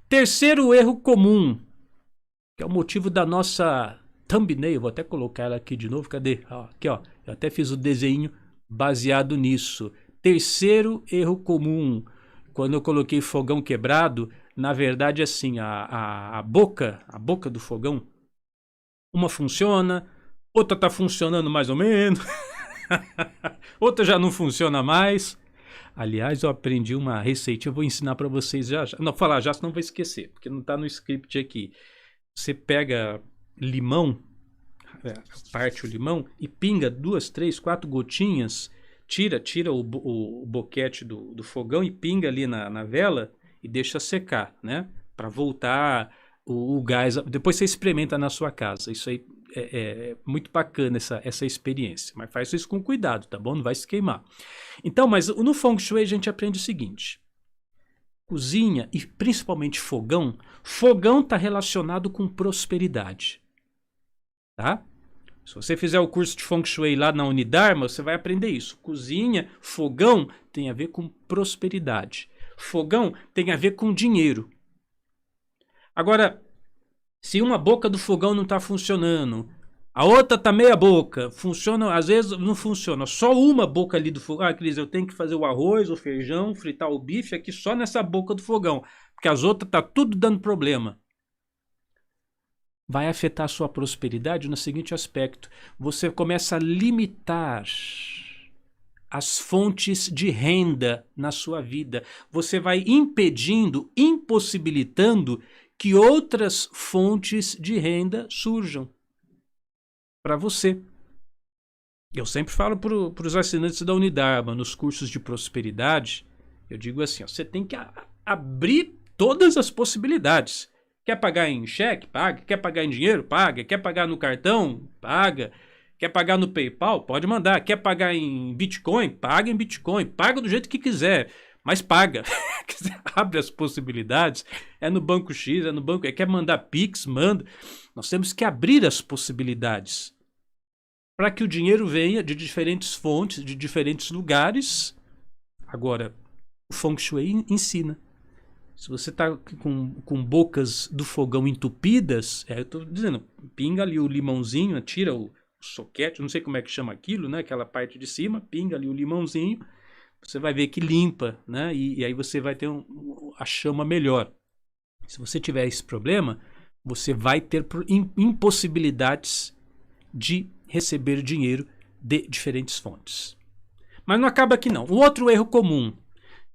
Terceiro erro comum, que é o motivo da nossa thumbnail, vou até colocar ela aqui de novo, cadê? Aqui, ó, eu até fiz o desenho baseado nisso. Terceiro erro comum, quando eu coloquei fogão quebrado, na verdade, assim, a boca do fogão, uma funciona, outra tá funcionando mais ou menos, outra já não funciona mais. Aliás, eu aprendi uma receitinha, eu vou ensinar para vocês já. Não, falar já, senão vou esquecer, porque não está no script aqui. Você pega limão, parte o limão e pinga 2, 3, 4 gotinhas, tira o boquete do fogão e pinga ali na vela e deixa secar, né? Para voltar o gás. Depois você experimenta na sua casa. Isso aí é muito bacana essa experiência. Mas faz isso com cuidado, tá bom? Não vai se queimar. Então, mas no Feng Shui a gente aprende o seguinte. Cozinha e principalmente fogão. Fogão está relacionado com prosperidade. Tá? Se você fizer o curso de Feng Shui lá na Unidarma, você vai aprender isso. Cozinha, fogão tem a ver com prosperidade. Fogão tem a ver com dinheiro. Agora, se uma boca do fogão não está funcionando, a outra está meia boca, funciona, às vezes não funciona, só uma boca ali do fogão. Ah, Cris, eu tenho que fazer o arroz, o feijão, fritar o bife aqui só nessa boca do fogão, porque as outras tá tudo dando problema. Vai afetar a sua prosperidade no seguinte aspecto: você começa a limitar as fontes de renda na sua vida. Você vai impedindo, impossibilitando que outras fontes de renda surjam para você. Eu sempre falo para os assinantes da Unidarma, nos cursos de prosperidade, eu digo assim, ó, você tem que abrir todas as possibilidades. Quer pagar em cheque? Paga. Quer pagar em dinheiro? Paga. Quer pagar no cartão? Paga. Quer pagar no PayPal? Pode mandar. Quer pagar em Bitcoin? Paga em Bitcoin. Paga do jeito que quiser, mas paga. Abre as possibilidades. É no banco X, é no banco... Quer mandar Pix? Manda. Nós temos que abrir as possibilidades para que o dinheiro venha de diferentes fontes, de diferentes lugares. Agora, o Feng Shui ensina. Se você está com bocas do fogão entupidas, eu estou dizendo, pinga ali o limãozinho, tira o soquete, não sei como é que chama aquilo, né? Aquela parte de cima, pinga ali o limãozinho, você vai ver que limpa, né? E aí você vai ter a chama melhor. Se você tiver esse problema, você vai ter impossibilidades de receber dinheiro de diferentes fontes. Mas não acaba aqui não. Um outro erro comum,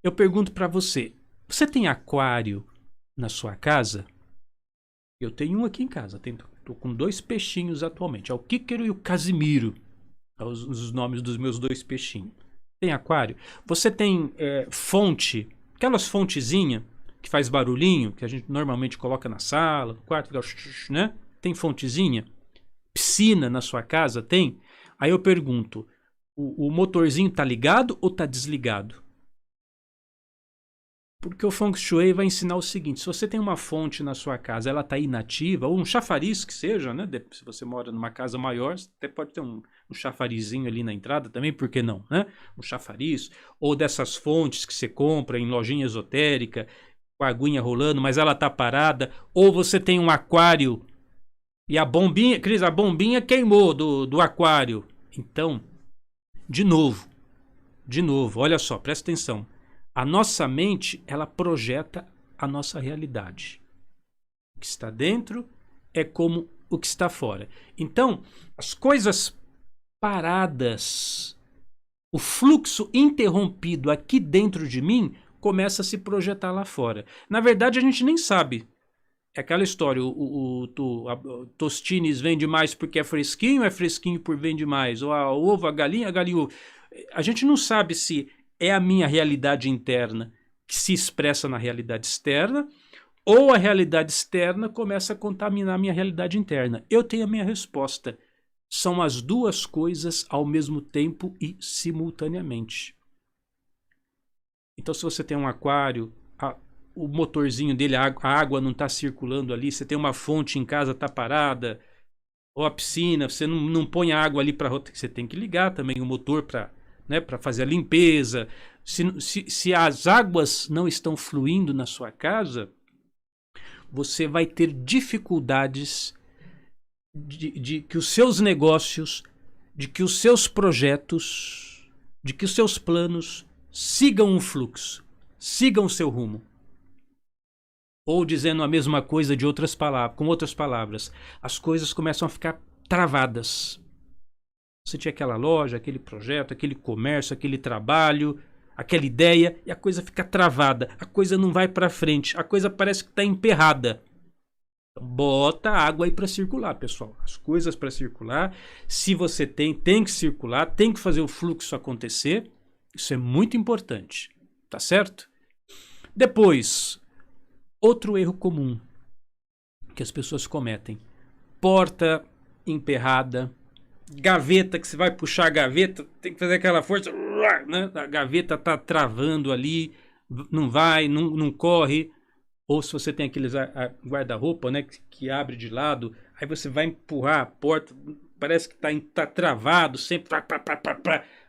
eu pergunto para você, você tem aquário na sua casa? Eu tenho um aqui em casa. Estou com 2 peixinhos atualmente. É o Kíquero e o Casimiro. Os nomes dos meus 2 peixinhos. Tem aquário? Você tem fonte? Aquelas fontezinhas que faz barulhinho, que a gente normalmente coloca na sala, no quarto, né? Tem fontezinha? Piscina na sua casa? Tem? Aí eu pergunto, o motorzinho está ligado ou está desligado? Porque o Feng Shui vai ensinar o seguinte, se você tem uma fonte na sua casa, ela está inativa, ou um chafariz que seja, né? Se você mora numa casa maior, até pode ter um chafarizinho ali na entrada também, por que não, né? Um chafariz, ou dessas fontes que você compra em lojinha esotérica, com a aguinha rolando, mas ela está parada, ou você tem um aquário e a bombinha, Cris, a bombinha queimou do aquário. Então, de novo, olha só, presta atenção. A nossa mente, ela projeta a nossa realidade. O que está dentro é como o que está fora. Então, as coisas paradas, o fluxo interrompido aqui dentro de mim começa a se projetar lá fora. Na verdade, a gente nem sabe. É aquela história, o Tostines vende mais porque é fresquinho por vende mais. Ou o ovo, a galinha ovo. A gente não sabe se é a minha realidade interna que se expressa na realidade externa, ou a realidade externa começa a contaminar a minha realidade interna. Eu tenho a minha resposta. São as duas coisas ao mesmo tempo e simultaneamente. Então, se você tem um aquário, o motorzinho dele, a água não está circulando ali, você tem uma fonte em casa, está parada, ou a piscina, você não põe a água ali para... Você tem que ligar também o motor para, né, para fazer a limpeza. Se as águas não estão fluindo na sua casa, você vai ter dificuldades de que os seus negócios, de que os seus projetos, de que os seus planos sigam um fluxo, sigam o seu rumo. Ou dizendo a mesma coisa de outras palavras, com outras palavras, as coisas começam a ficar travadas. Você tinha aquela loja, aquele projeto, aquele comércio, aquele trabalho, aquela ideia, e a coisa fica travada, a coisa não vai para frente, a coisa parece que está emperrada. Bota água aí para circular, pessoal. As coisas para circular, se você tem que circular, tem que fazer o fluxo acontecer. Isso é muito importante, tá certo? Depois, outro erro comum que as pessoas cometem: porta emperrada, gaveta, que você vai puxar a gaveta, tem que fazer aquela força, né? A gaveta tá travando ali, não vai, não corre. Ou se você tem aqueles guarda-roupa, né, que abre de lado, aí você vai empurrar a porta, parece que tá travado, sempre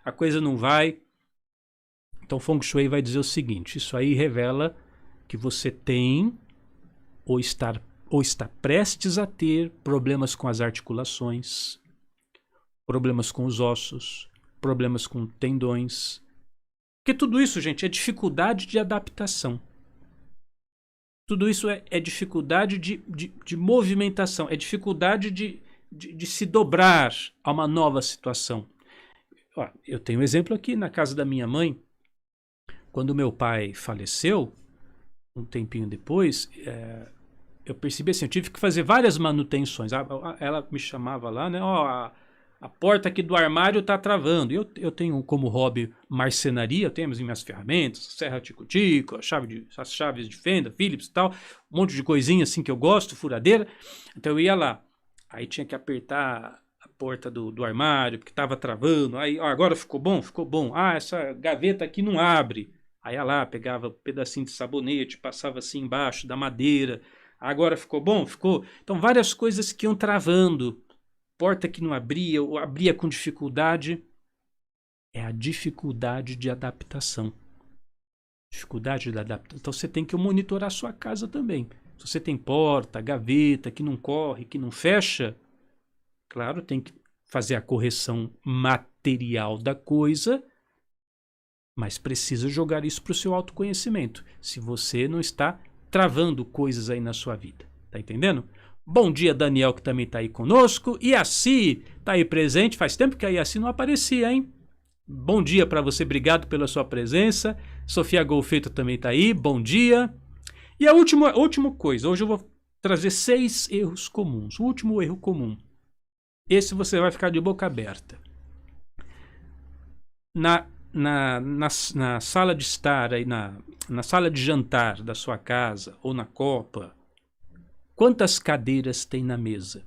a coisa não vai. Então Feng Shui vai dizer o seguinte: isso aí revela que você tem ou está prestes a ter problemas com as articulações, problemas com os ossos, problemas com tendões. Porque tudo isso, gente, é dificuldade de adaptação. Tudo isso é dificuldade de movimentação, é dificuldade de se dobrar a uma nova situação. Ó, eu tenho um exemplo aqui na casa da minha mãe. Quando meu pai faleceu, um tempinho depois, eu percebi assim, eu tive que fazer várias manutenções. Ela me chamava lá, né? Ó, a porta aqui do armário está travando. Eu tenho como hobby marcenaria, eu tenho as minhas ferramentas, serra tico-tico, as chaves de fenda, Phillips e tal, um monte de coisinha assim que eu gosto, furadeira. Então eu ia lá, aí tinha que apertar a porta do armário, porque estava travando. Aí, ó, agora ficou bom? Ficou bom. Ah, essa gaveta aqui não abre. Aí ia lá, pegava um pedacinho de sabonete, passava assim embaixo da madeira. Agora ficou bom? Ficou. Então várias coisas que iam travando. Porta que não abria, ou abria com dificuldade. É a dificuldade de adaptação. Dificuldade de adaptação. Então você tem que monitorar a sua casa também. Se você tem porta, gaveta que não corre, que não fecha, claro, tem que fazer a correção material da coisa, mas precisa jogar isso para o seu autoconhecimento. Se você não está travando coisas aí na sua vida. Tá entendendo? Bom dia, Daniel, que também está aí conosco. Iaci está aí presente. Faz tempo que a Iaci não aparecia, hein? Bom dia para você, obrigado pela sua presença. Sofia Golfeito também está aí, bom dia. E a última coisa, hoje eu vou trazer 6 erros comuns. O último erro comum. Esse você vai ficar de boca aberta. Na sala de estar, aí na sala de jantar da sua casa ou na copa, quantas cadeiras tem na mesa?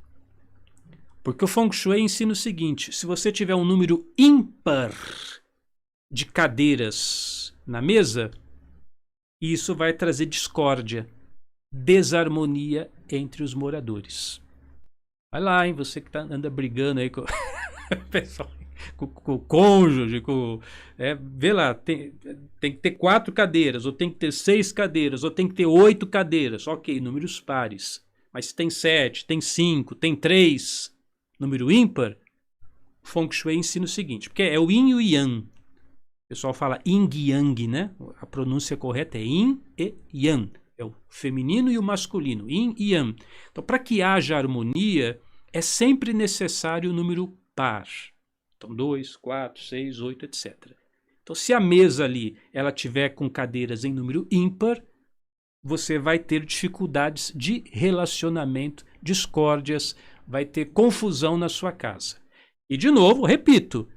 Porque o Feng Shui ensina o seguinte: se você tiver um número ímpar de cadeiras na mesa, isso vai trazer discórdia, desarmonia entre os moradores. Vai lá, hein, você que anda brigando aí com o pessoal, com o cônjuge, vê lá, tem que ter 4 cadeiras, ou tem que ter 6 cadeiras, ou tem que ter 8 cadeiras. Ok, números pares. Mas se tem 7, tem 5, tem 3, número ímpar, o Feng Shui ensina o seguinte, porque é o Yin e o Yang. O pessoal fala Yin e Yang, né? A pronúncia correta é Yin e Yang. É o feminino e o masculino, Yin e Yang. Então, para que haja harmonia, é sempre necessário o número par. Então 2, 4, 6, 8, etc. Então se a mesa ali ela tiver com cadeiras em número ímpar, você vai ter dificuldades de relacionamento, discórdias, vai ter confusão na sua casa. E de novo, repito,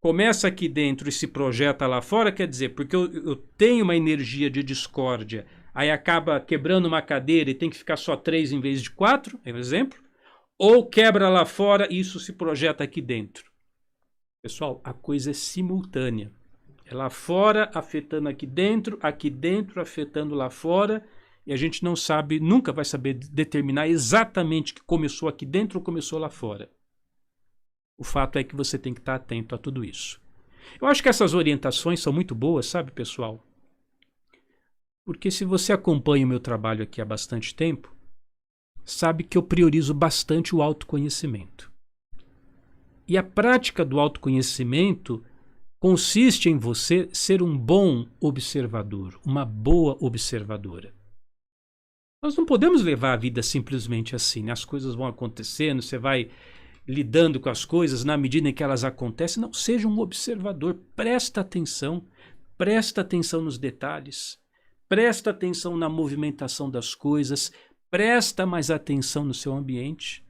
começa aqui dentro e se projeta lá fora, quer dizer, porque eu tenho uma energia de discórdia, aí acaba quebrando uma cadeira e tem que ficar só 3 em vez de 4, é um exemplo, ou quebra lá fora e isso se projeta aqui dentro. Pessoal, a coisa é simultânea. É lá fora afetando aqui dentro afetando lá fora, e a gente não sabe, nunca vai saber determinar exatamente que começou aqui dentro ou começou lá fora. O fato é que você tem que estar atento a tudo isso. Eu acho que essas orientações são muito boas, sabe, pessoal? Porque se você acompanha o meu trabalho aqui há bastante tempo, sabe que eu priorizo bastante o autoconhecimento. E a prática do autoconhecimento consiste em você ser um bom observador, uma boa observadora. Nós não podemos levar a vida simplesmente assim, né? As coisas vão acontecendo, você vai lidando com as coisas na medida em que elas acontecem. Não, seja um observador, presta atenção nos detalhes, presta atenção na movimentação das coisas, presta mais atenção no seu ambiente.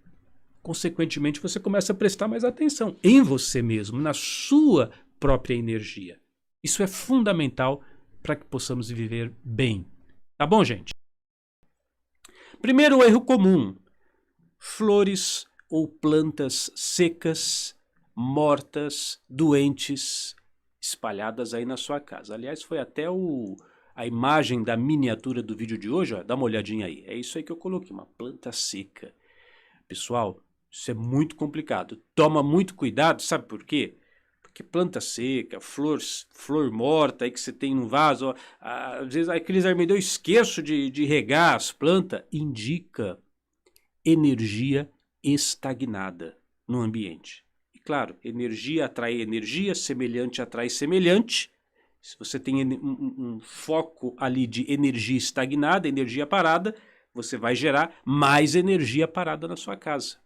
Consequentemente, você começa a prestar mais atenção em você mesmo, na sua própria energia. Isso é fundamental para que possamos viver bem. Tá bom, gente? Primeiro erro comum: flores ou plantas secas, mortas, doentes, espalhadas aí na sua casa. Aliás, foi até a imagem da miniatura do vídeo de hoje, ó, dá uma olhadinha aí. É isso aí que eu coloquei, uma planta seca. Pessoal, isso é muito complicado. Toma muito cuidado, sabe por quê? Porque planta seca, flor morta aí que você tem no vaso, ó, às vezes aqueles eu esqueço de regar as plantas, indica energia estagnada no ambiente. E claro, energia atrai energia, semelhante atrai semelhante. Se você tem um foco ali de energia estagnada, energia parada, você vai gerar mais energia parada na sua casa.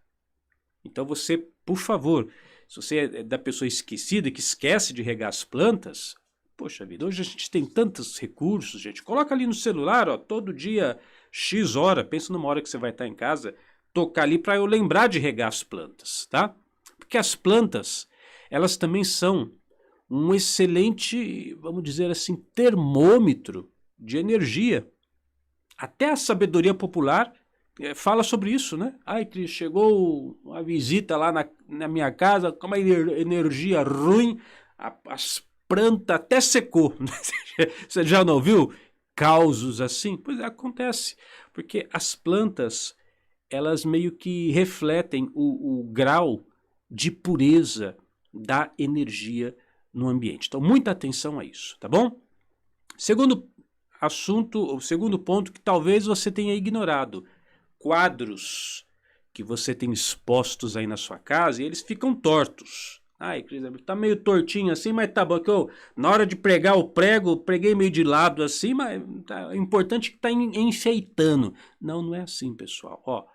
Então você, por favor, se você é da pessoa esquecida, que esquece de regar as plantas, poxa vida, hoje a gente tem tantos recursos, gente. Coloca ali no celular, ó, todo dia, X hora, pensa numa hora que você vai estar em casa, tocar ali para eu lembrar de regar as plantas, tá? Porque as plantas, elas também são um excelente, vamos dizer assim, termômetro de energia. Até a sabedoria popular fala sobre isso, né? Ai, Cris, chegou uma visita lá na minha casa com uma energia ruim, as plantas até secou. Você já não viu causos assim? Pois é, acontece, porque as plantas, elas meio que refletem o grau de pureza da energia no ambiente. Então, muita atenção a isso, tá bom? Segundo assunto, o segundo ponto que talvez você tenha ignorado: quadros que você tem expostos aí na sua casa e eles ficam tortos. Ai, Cris, tá meio tortinho assim, mas tá bom que eu, na hora de pregar o prego, preguei meio de lado assim, mas tá, é importante que tá enfeitando. Não, não é assim, pessoal. Ó,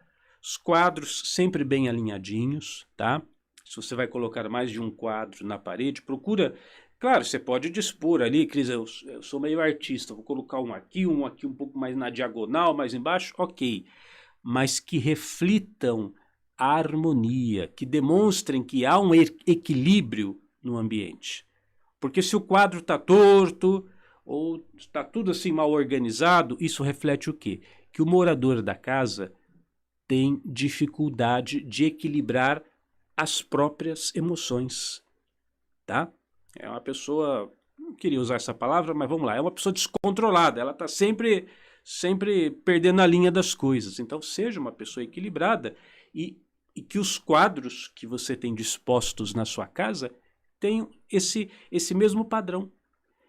os quadros sempre bem alinhadinhos, tá? Se você vai colocar mais de um quadro na parede, procura. Claro, você pode dispor ali, Cris, eu sou meio artista, vou colocar um aqui um pouco mais na diagonal, mais embaixo, ok. Mas que reflitam a harmonia, que demonstrem que há um equilíbrio no ambiente. Porque se o quadro está torto, ou está tudo assim mal organizado, isso reflete o quê? Que o morador da casa tem dificuldade de equilibrar as próprias emoções, tá? É uma pessoa, não queria usar essa palavra, mas vamos lá, é uma pessoa descontrolada, ela está sempre perdendo a linha das coisas. Então seja uma pessoa equilibrada e que os quadros que você tem dispostos na sua casa tenham esse mesmo padrão.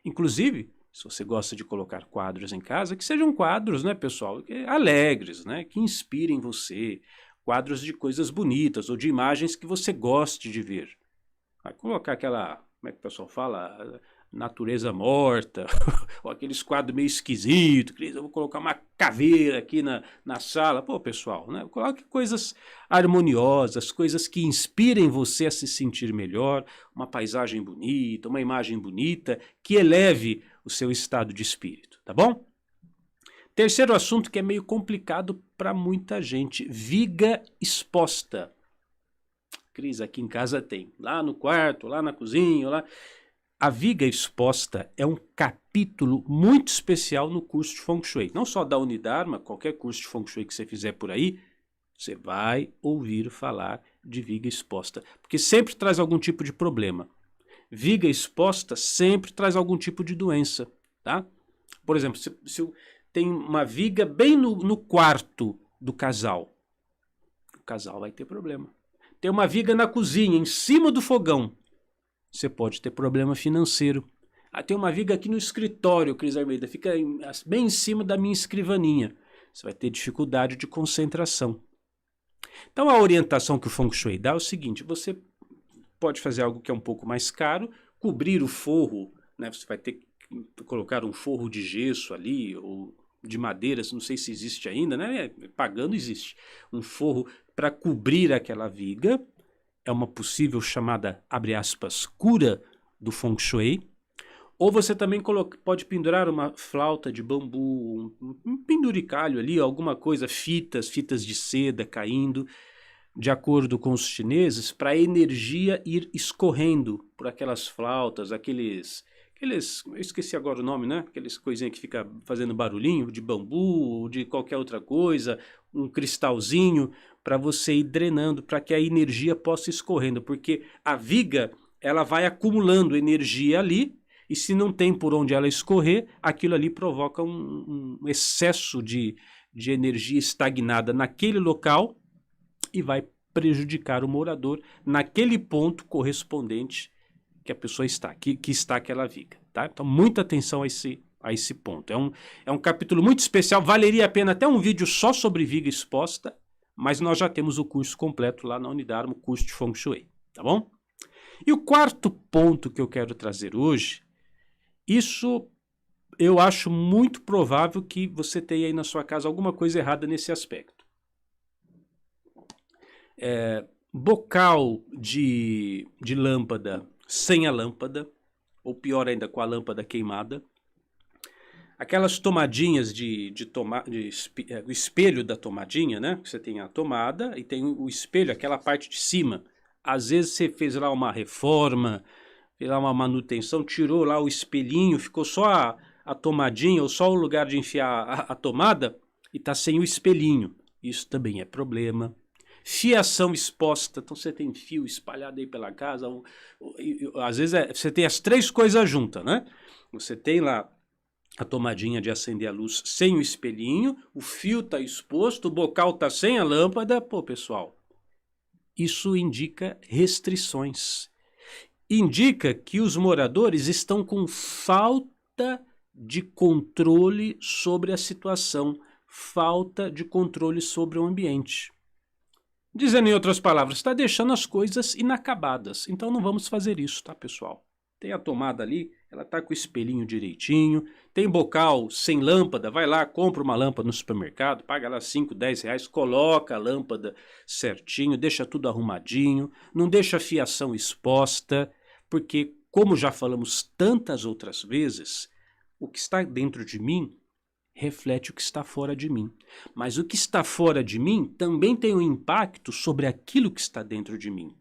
Inclusive, se você gosta de colocar quadros em casa, que sejam quadros, né, pessoal, alegres, né, que inspirem você, quadros de coisas bonitas ou de imagens que você goste de ver. Vai colocar aquela, como é que o pessoal fala? natureza morta, ou aqueles quadros meio esquisitos, Cris, eu vou colocar uma caveira aqui na sala. Pô, pessoal, né? Coloque coisas harmoniosas, coisas que inspirem você a se sentir melhor, uma paisagem bonita, uma imagem bonita, que eleve o seu estado de espírito, tá bom? Terceiro assunto que é meio complicado para muita gente, viga exposta. Cris, aqui em casa tem, lá no quarto, lá na cozinha, lá... A viga exposta é um capítulo muito especial no curso de Feng Shui. Não só da Unidarma, qualquer curso de Feng Shui que você fizer por aí, você vai ouvir falar de viga exposta. Porque sempre traz algum tipo de problema. Viga exposta sempre traz algum tipo de doença, tá? Por exemplo, se tem uma viga bem no quarto do casal, o casal vai ter problema. Tem uma viga na cozinha, em cima do fogão, você pode ter problema financeiro. Tem uma viga aqui no escritório, Cris Almeida, fica bem em cima da minha escrivaninha. Você vai ter dificuldade de concentração. Então a orientação que o Feng Shui dá é o seguinte, você pode fazer algo que é um pouco mais caro, cobrir o forro, né? Você vai ter que colocar um forro de gesso ali, ou de madeira, não sei se existe ainda, né? Pagando existe. Um forro para cobrir aquela viga. É uma possível chamada, abre aspas, cura do Feng Shui. Ou você também pode pendurar uma flauta de bambu, um penduricalho ali, alguma coisa, fitas de seda caindo, de acordo com os chineses, para a energia ir escorrendo por aquelas flautas, aqueles, eu esqueci agora o nome, né? Aqueles coisinhas que fica fazendo barulhinho, de bambu, ou de qualquer outra coisa, um cristalzinho, para você ir drenando, para que a energia possa ir escorrendo, porque a viga, ela vai acumulando energia ali, e se não tem por onde ela escorrer, aquilo ali provoca um excesso de energia estagnada naquele local e vai prejudicar o morador naquele ponto correspondente que a pessoa está, que está aquela viga, tá? Então, muita atenção a esse ponto. É um capítulo muito especial, valeria a pena até um vídeo só sobre viga exposta, mas nós já temos o curso completo lá na Unidarma, o curso de Feng Shui, tá bom? E o quarto ponto que eu quero trazer hoje, isso eu acho muito provável que você tenha aí na sua casa alguma coisa errada nesse aspecto. Bocal de lâmpada sem a lâmpada, ou pior ainda, com a lâmpada queimada. Aquelas tomadinhas o espelho da tomadinha, né? Você tem a tomada e tem o espelho, aquela parte de cima. Às vezes você fez lá uma reforma, fez lá uma manutenção, tirou lá o espelhinho, ficou só a tomadinha ou só o lugar de enfiar a tomada e está sem o espelhinho. Isso também é problema. Fiação exposta, então você tem fio espalhado aí pela casa, às vezes você tem as três coisas juntas, né? Você tem lá a tomadinha de acender a luz sem o espelhinho, o fio está exposto, o bocal está sem a lâmpada. Pô, pessoal, isso indica restrições. Indica que os moradores estão com falta de controle sobre a situação, falta de controle sobre o ambiente. Dizendo em outras palavras, está deixando as coisas inacabadas. Então não vamos fazer isso, tá, pessoal? Tem a tomada ali, ela tá com o espelhinho direitinho. Tem bocal sem lâmpada, vai lá, compra uma lâmpada no supermercado, paga lá 5, 10 reais, coloca a lâmpada certinho, deixa tudo arrumadinho, não deixa a fiação exposta, porque, como já falamos tantas outras vezes, o que está dentro de mim reflete o que está fora de mim. Mas o que está fora de mim também tem um impacto sobre aquilo que está dentro de mim.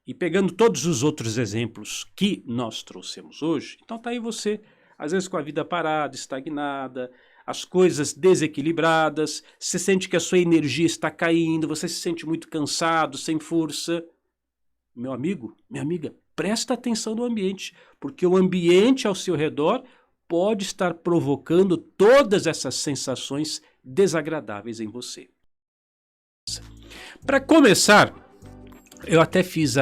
E pegando todos os outros exemplos que nós trouxemos hoje, então tá aí você, às vezes com a vida parada, estagnada, as coisas desequilibradas, você sente que a sua energia está caindo, você se sente muito cansado, sem força. Meu amigo, minha amiga, presta atenção no ambiente, porque o ambiente ao seu redor pode estar provocando todas essas sensações desagradáveis em você. Para começar, eu até fiz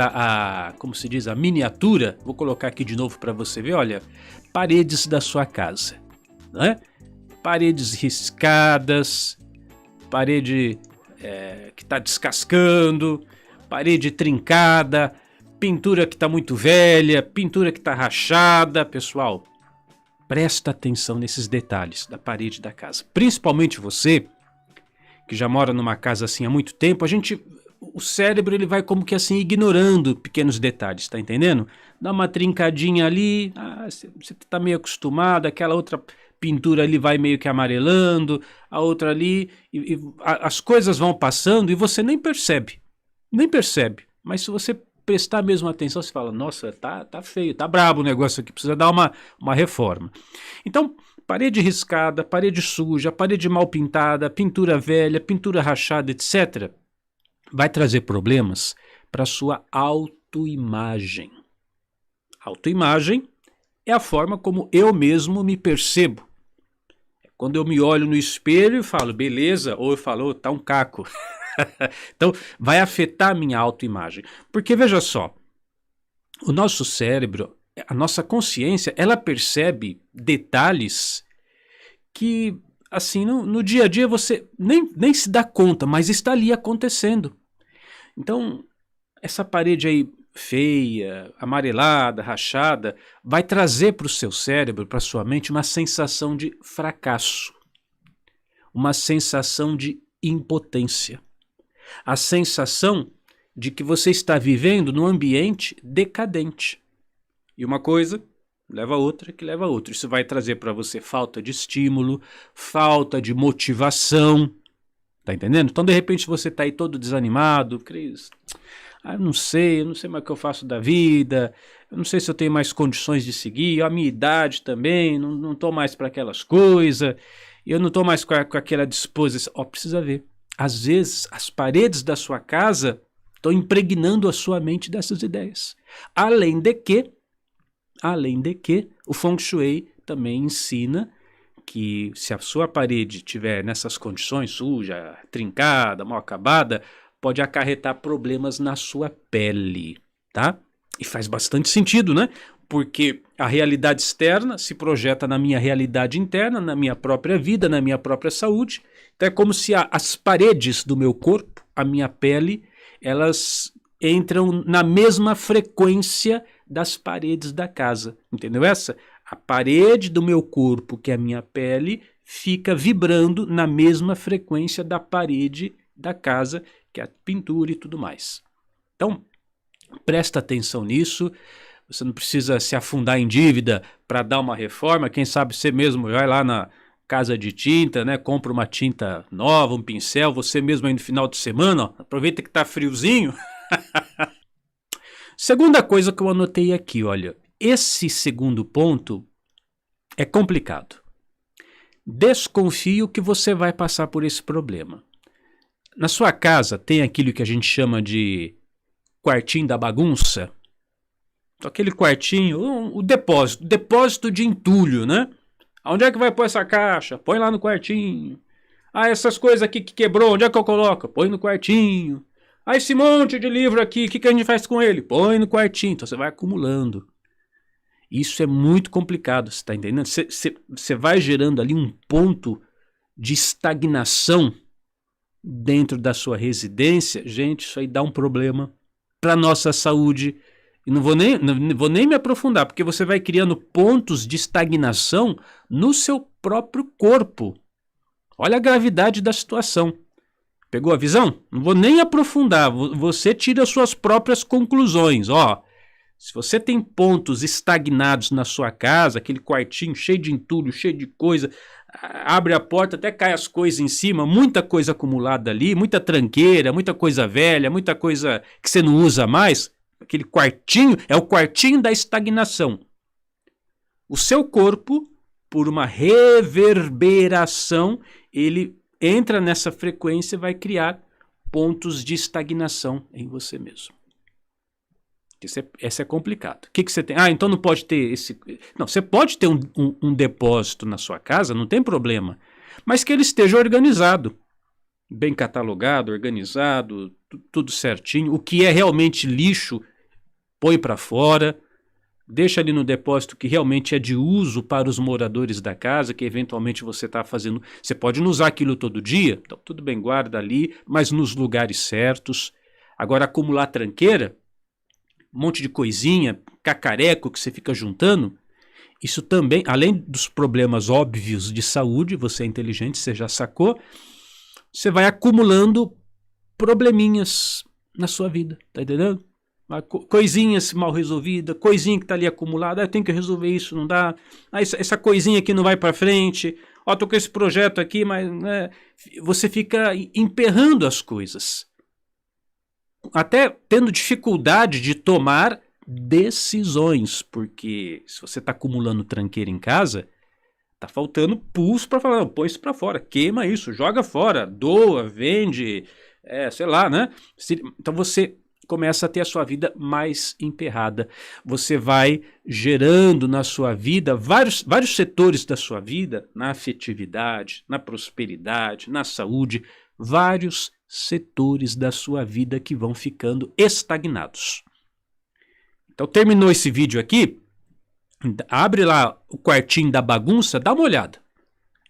como se diz, a miniatura, vou colocar aqui de novo para você ver, olha, paredes da sua casa, né? Paredes riscadas, parede que está descascando, parede trincada, pintura que está muito velha, pintura que está rachada. Pessoal, presta atenção nesses detalhes da parede da casa. Principalmente você, que já mora numa casa assim há muito tempo, o cérebro ele vai como que assim ignorando pequenos detalhes, tá entendendo? Dá uma trincadinha ali, você tá meio acostumado, aquela outra pintura ali vai meio que amarelando, a outra ali, as coisas vão passando e você nem percebe, mas se você prestar mesmo atenção, você fala, nossa, tá feio, tá brabo o negócio aqui, precisa dar uma reforma. Então, parede riscada, parede suja, parede mal pintada, pintura velha, pintura rachada, etc., vai trazer problemas para a sua autoimagem. Autoimagem é a forma como eu mesmo me percebo. Quando eu me olho no espelho e falo, beleza, ou eu falo, tá um caco. Então, vai afetar a minha autoimagem. Porque, veja só, o nosso cérebro, a nossa consciência, ela percebe detalhes que, assim, no dia a dia você nem se dá conta, mas está ali acontecendo. Então, essa parede aí feia, amarelada, rachada, vai trazer para o seu cérebro, para a sua mente, uma sensação de fracasso, uma sensação de impotência, a sensação de que você está vivendo num ambiente decadente. E uma coisa leva a outra, que leva a outra. Isso vai trazer para você falta de estímulo, falta de motivação. Tá entendendo? Então, de repente, você tá aí todo desanimado, Cris. Eu não sei mais o que eu faço da vida, eu não sei se eu tenho mais condições de seguir, a minha idade também, não tô mais para aquelas coisas, eu não tô mais com aquela disposição. Precisa ver. Às vezes, as paredes da sua casa estão impregnando a sua mente dessas ideias. Além de que, o Feng Shui também ensina que se a sua parede estiver nessas condições, suja, trincada, mal acabada, pode acarretar problemas na sua pele, tá? E faz bastante sentido, né? Porque a realidade externa se projeta na minha realidade interna, na minha própria vida, na minha própria saúde. Então é como se as paredes do meu corpo, a minha pele, elas entram na mesma frequência das paredes da casa. Entendeu essa? A parede do meu corpo, que é a minha pele, fica vibrando na mesma frequência da parede da casa, que é a pintura e tudo mais. Então, presta atenção nisso. Você não precisa se afundar em dívida para dar uma reforma. Quem sabe você mesmo vai lá na casa de tinta, né? Compra uma tinta nova, um pincel, você mesmo aí no final de semana, ó, aproveita que tá friozinho. Segunda coisa que eu anotei aqui, olha. Esse segundo ponto é complicado. Desconfio que você vai passar por esse problema. Na sua casa tem aquilo que a gente chama de quartinho da bagunça. Aquele quartinho, o depósito de entulho, né? Onde é que vai pôr essa caixa? Põe lá no quartinho. Essas coisas aqui que quebrou, onde é que eu coloco? Põe no quartinho. Esse monte de livro aqui, o que a gente faz com ele? Põe no quartinho. Então você vai acumulando. Isso é muito complicado, você está entendendo? Você vai gerando ali um ponto de estagnação dentro da sua residência. Gente, isso aí dá um problema para a nossa saúde. E não vou nem me aprofundar, porque você vai criando pontos de estagnação no seu próprio corpo. Olha a gravidade da situação. Pegou a visão? Não vou nem aprofundar, você tira as suas próprias conclusões. Se você tem pontos estagnados na sua casa, aquele quartinho cheio de entulho, cheio de coisa, abre a porta, até cai as coisas em cima, muita coisa acumulada ali, muita tranqueira, muita coisa velha, muita coisa que você não usa mais, aquele quartinho é o quartinho da estagnação. O seu corpo, por uma reverberação, ele entra nessa frequência e vai criar pontos de estagnação em você mesmo. Esse é complicado. O que você tem? Então não pode ter esse... Não, você pode ter um depósito na sua casa, não tem problema. Mas que ele esteja organizado. Bem catalogado, organizado, tudo certinho. O que é realmente lixo, põe para fora. Deixa ali no depósito que realmente é de uso para os moradores da casa, que eventualmente você está fazendo... Você pode não usar aquilo todo dia, então tudo bem, guarda ali, mas nos lugares certos. Agora, acumular tranqueira... um monte de coisinha, cacareco que você fica juntando, isso também, além dos problemas óbvios de saúde, você é inteligente, você já sacou, você vai acumulando probleminhas na sua vida, tá entendendo? Coisinhas mal resolvida, coisinha que tá ali acumulada, eu tenho que resolver isso, não dá, essa coisinha aqui não vai para frente, tô com esse projeto aqui, mas você fica emperrando as coisas, até tendo dificuldade de tomar decisões, porque se você tá acumulando tranqueira em casa, tá faltando pulso para falar, põe isso para fora, queima isso, joga fora, doa, vende, sei lá, né? Então você começa a ter a sua vida mais emperrada. Você vai gerando na sua vida, vários setores da sua vida, na afetividade, na prosperidade, na saúde, vários setores da sua vida que vão ficando estagnados. Então terminou esse vídeo aqui, abre lá o quartinho da bagunça, dá uma olhada.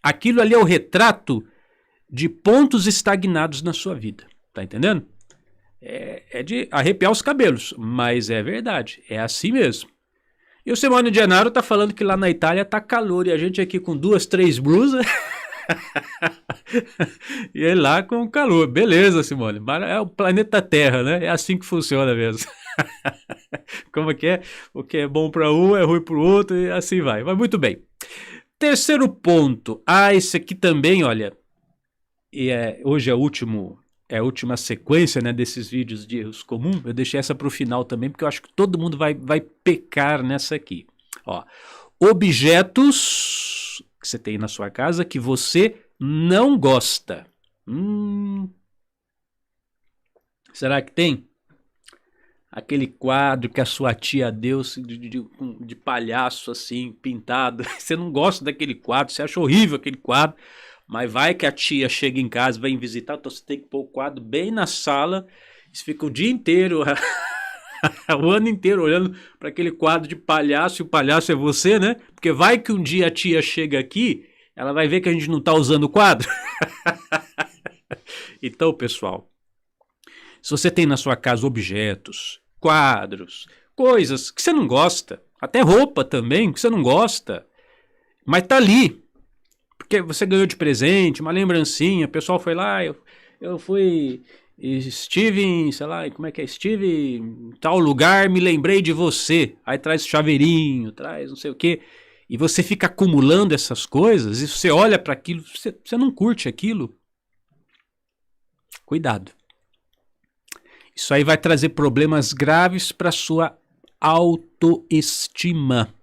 Aquilo ali é o retrato de pontos estagnados na sua vida, tá entendendo? É de arrepiar os cabelos, mas é verdade, é assim mesmo. E o Simone de Gennaro tá falando que lá na Itália tá calor e a gente aqui com 2, 3 blusas e ele lá com calor. Beleza, Simone, é o planeta Terra, né? É assim que funciona mesmo. Como que é? O que é bom para um é ruim para o outro e assim vai. Mas muito bem. Terceiro ponto. Esse aqui também, olha, hoje é a última sequência, né, desses vídeos de erros comuns. Eu deixei essa para o final também, porque eu acho que todo mundo vai pecar nessa aqui. Ó, objetos que você tem na sua casa que você não gosta. Será que tem? Aquele quadro que a sua tia deu de palhaço assim, pintado. Você não gosta daquele quadro, você acha horrível aquele quadro. Mas vai que a tia chega em casa, vai visitar, então você tem que pôr o quadro bem na sala. Você fica o dia inteiro, o ano inteiro olhando para aquele quadro de palhaço, e o palhaço é você, né? Porque vai que um dia a tia chega aqui, ela vai ver que a gente não está usando o quadro. Então, pessoal, se você tem na sua casa objetos, quadros, coisas que você não gosta, até roupa também que você não gosta, mas tá ali, porque você ganhou de presente, uma lembrancinha, o pessoal foi lá, eu estive em, sei lá, como é que é? Estive em tal lugar, me lembrei de você. Aí traz chaveirinho, traz não sei o quê. E você fica acumulando essas coisas, e você olha para aquilo, você não curte aquilo. Cuidado. Isso aí vai trazer problemas graves para sua autoestima.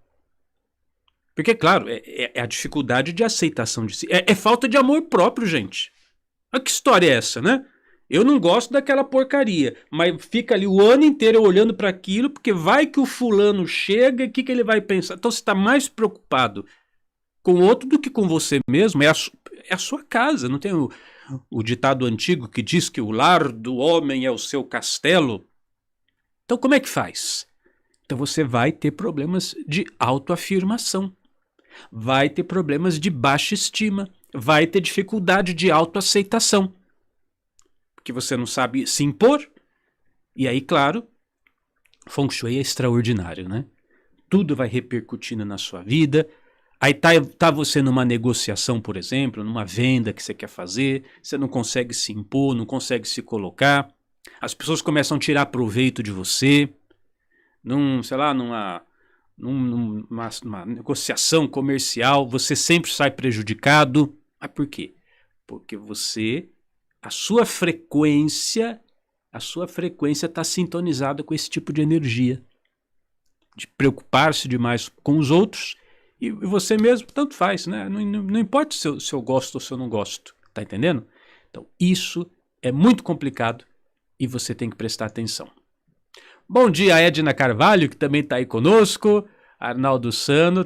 Porque, claro, é a dificuldade de aceitação de si. É falta de amor próprio, gente. Olha que história é essa, né? Eu não gosto daquela porcaria, mas fica ali o ano inteiro olhando para aquilo, porque vai que o fulano chega e o que ele vai pensar? Então você está mais preocupado com o outro do que com você mesmo. É a sua casa. Não tem o ditado antigo que diz que o lar do homem é o seu castelo? Então como é que faz? Então você vai ter problemas de autoafirmação. Vai ter problemas de baixa estima, vai ter dificuldade de autoaceitação, porque você não sabe se impor. E aí, claro, Feng Shui é extraordinário, né? Tudo vai repercutindo na sua vida. Aí tá você numa negociação, por exemplo, numa venda que você quer fazer, você não consegue se impor, não consegue se colocar, as pessoas começam a tirar proveito de você, numa negociação comercial, você sempre sai prejudicado. Mas por quê? Porque a sua frequência está sintonizada com esse tipo de energia, de preocupar-se demais com os outros, e você mesmo, tanto faz, né? Não importa se eu gosto ou se eu não gosto, tá entendendo? Então isso é muito complicado e você tem que prestar atenção. Bom dia, Edna Carvalho, que também está aí conosco. Arnaldo Sano.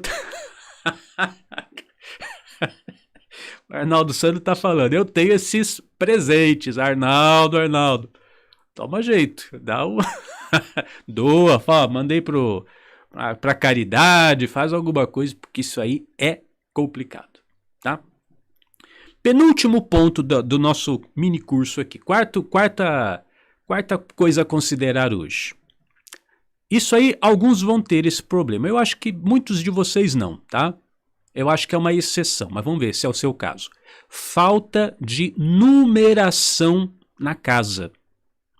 Arnaldo Sano está falando. Eu tenho esses presentes. Arnaldo. Toma jeito. Doa, mandei para caridade, faz alguma coisa, porque isso aí é complicado. Tá? Penúltimo ponto do nosso mini curso aqui. Quarta coisa a considerar hoje. Isso aí, alguns vão ter esse problema. Eu acho que muitos de vocês não, tá? Eu acho que é uma exceção, mas vamos ver se é o seu caso. Falta de numeração na casa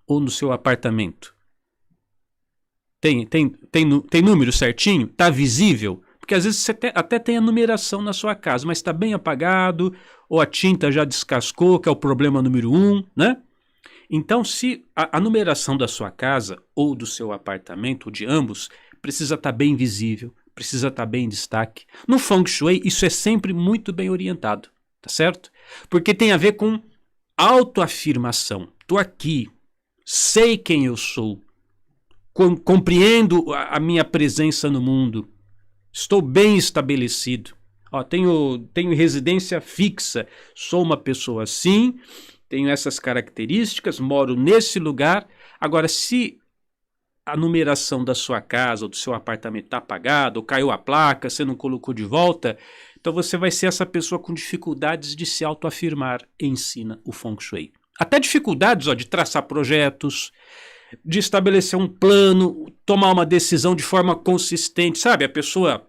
ou no seu apartamento. Tem número certinho? Tá visível? Porque às vezes você até tem a numeração na sua casa, mas está bem apagado, ou a tinta já descascou, que é o problema número 1, né? Então, se a numeração da sua casa, ou do seu apartamento, ou de ambos, precisa estar bem visível, precisa estar bem em destaque. No Feng Shui, isso é sempre muito bem orientado, tá certo? Porque tem a ver com autoafirmação. Tô aqui, sei quem eu sou, compreendo a minha presença no mundo, estou bem estabelecido. Ó, tenho residência fixa, sou uma pessoa assim, tenho essas características, moro nesse lugar. Agora, se a numeração da sua casa ou do seu apartamento está apagada, ou caiu a placa, você não colocou de volta, então você vai ser essa pessoa com dificuldades de se autoafirmar. Ensina o Feng Shui. Até dificuldades de traçar projetos, de estabelecer um plano, tomar uma decisão de forma consistente, sabe? A pessoa,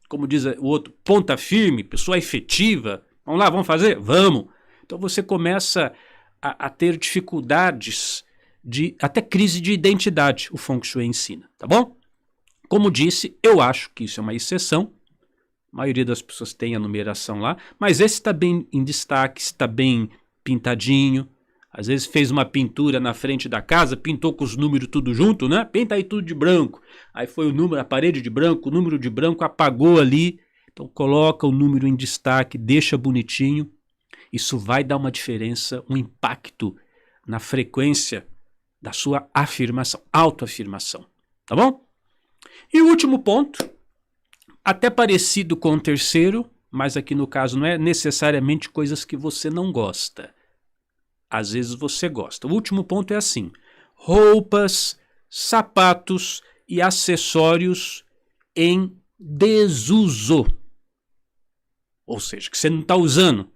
como diz o outro, ponta firme, pessoa efetiva. Vamos lá, vamos fazer? Vamos! Então você começa a ter dificuldades, até crise de identidade, o Feng Shui ensina, tá bom? Como disse, eu acho que isso é uma exceção. A maioria das pessoas tem a numeração lá, mas esse está bem em destaque, está bem pintadinho. Às vezes fez uma pintura na frente da casa, pintou com os números tudo junto, né? Pinta aí tudo de branco. Aí foi o número, a parede de branco, o número de branco apagou ali. Então coloca o número em destaque, deixa bonitinho. Isso vai dar uma diferença, um impacto na frequência da sua afirmação, autoafirmação, tá bom? E o último ponto, até parecido com o terceiro, mas aqui no caso não é necessariamente coisas que você não gosta. Às vezes você gosta. O último ponto é assim: roupas, sapatos e acessórios em desuso. Ou seja, que você não está usando.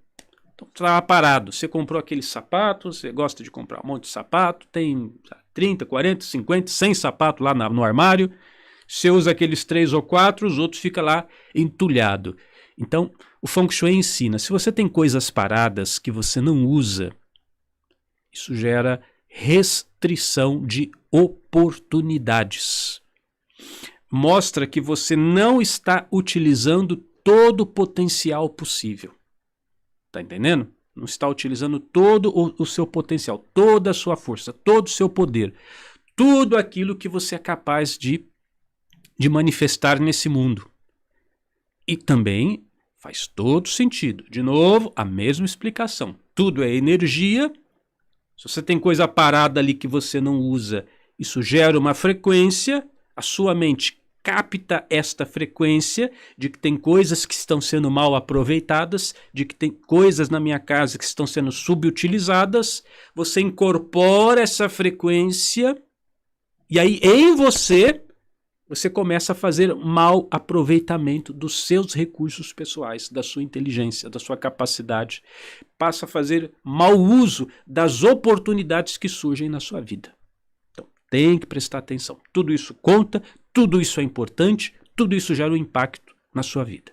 Então estava parado, você comprou aquele sapato, você gosta de comprar um monte de sapato, tem 30, 40, 50, 100 sapatos lá no armário, você usa aqueles 3 ou 4, os outros ficam lá entulhado. Então o Feng Shui ensina, se você tem coisas paradas que você não usa, isso gera restrição de oportunidades. Mostra que você não está utilizando todo o potencial possível. Tá entendendo? Não está utilizando todo o seu potencial, toda a sua força, todo o seu poder, tudo aquilo que você é capaz de manifestar nesse mundo. E também faz todo sentido. De novo, a mesma explicação. Tudo é energia. Se você tem coisa parada ali que você não usa, isso gera uma frequência, a sua mente capta esta frequência de que tem coisas que estão sendo mal aproveitadas, de que tem coisas na minha casa que estão sendo subutilizadas, você incorpora essa frequência e aí em você começa a fazer mau aproveitamento dos seus recursos pessoais, da sua inteligência, da sua capacidade, passa a fazer mau uso das oportunidades que surgem na sua vida. Então, tem que prestar atenção. Tudo isso conta, tudo isso é importante, tudo isso gera um impacto na sua vida.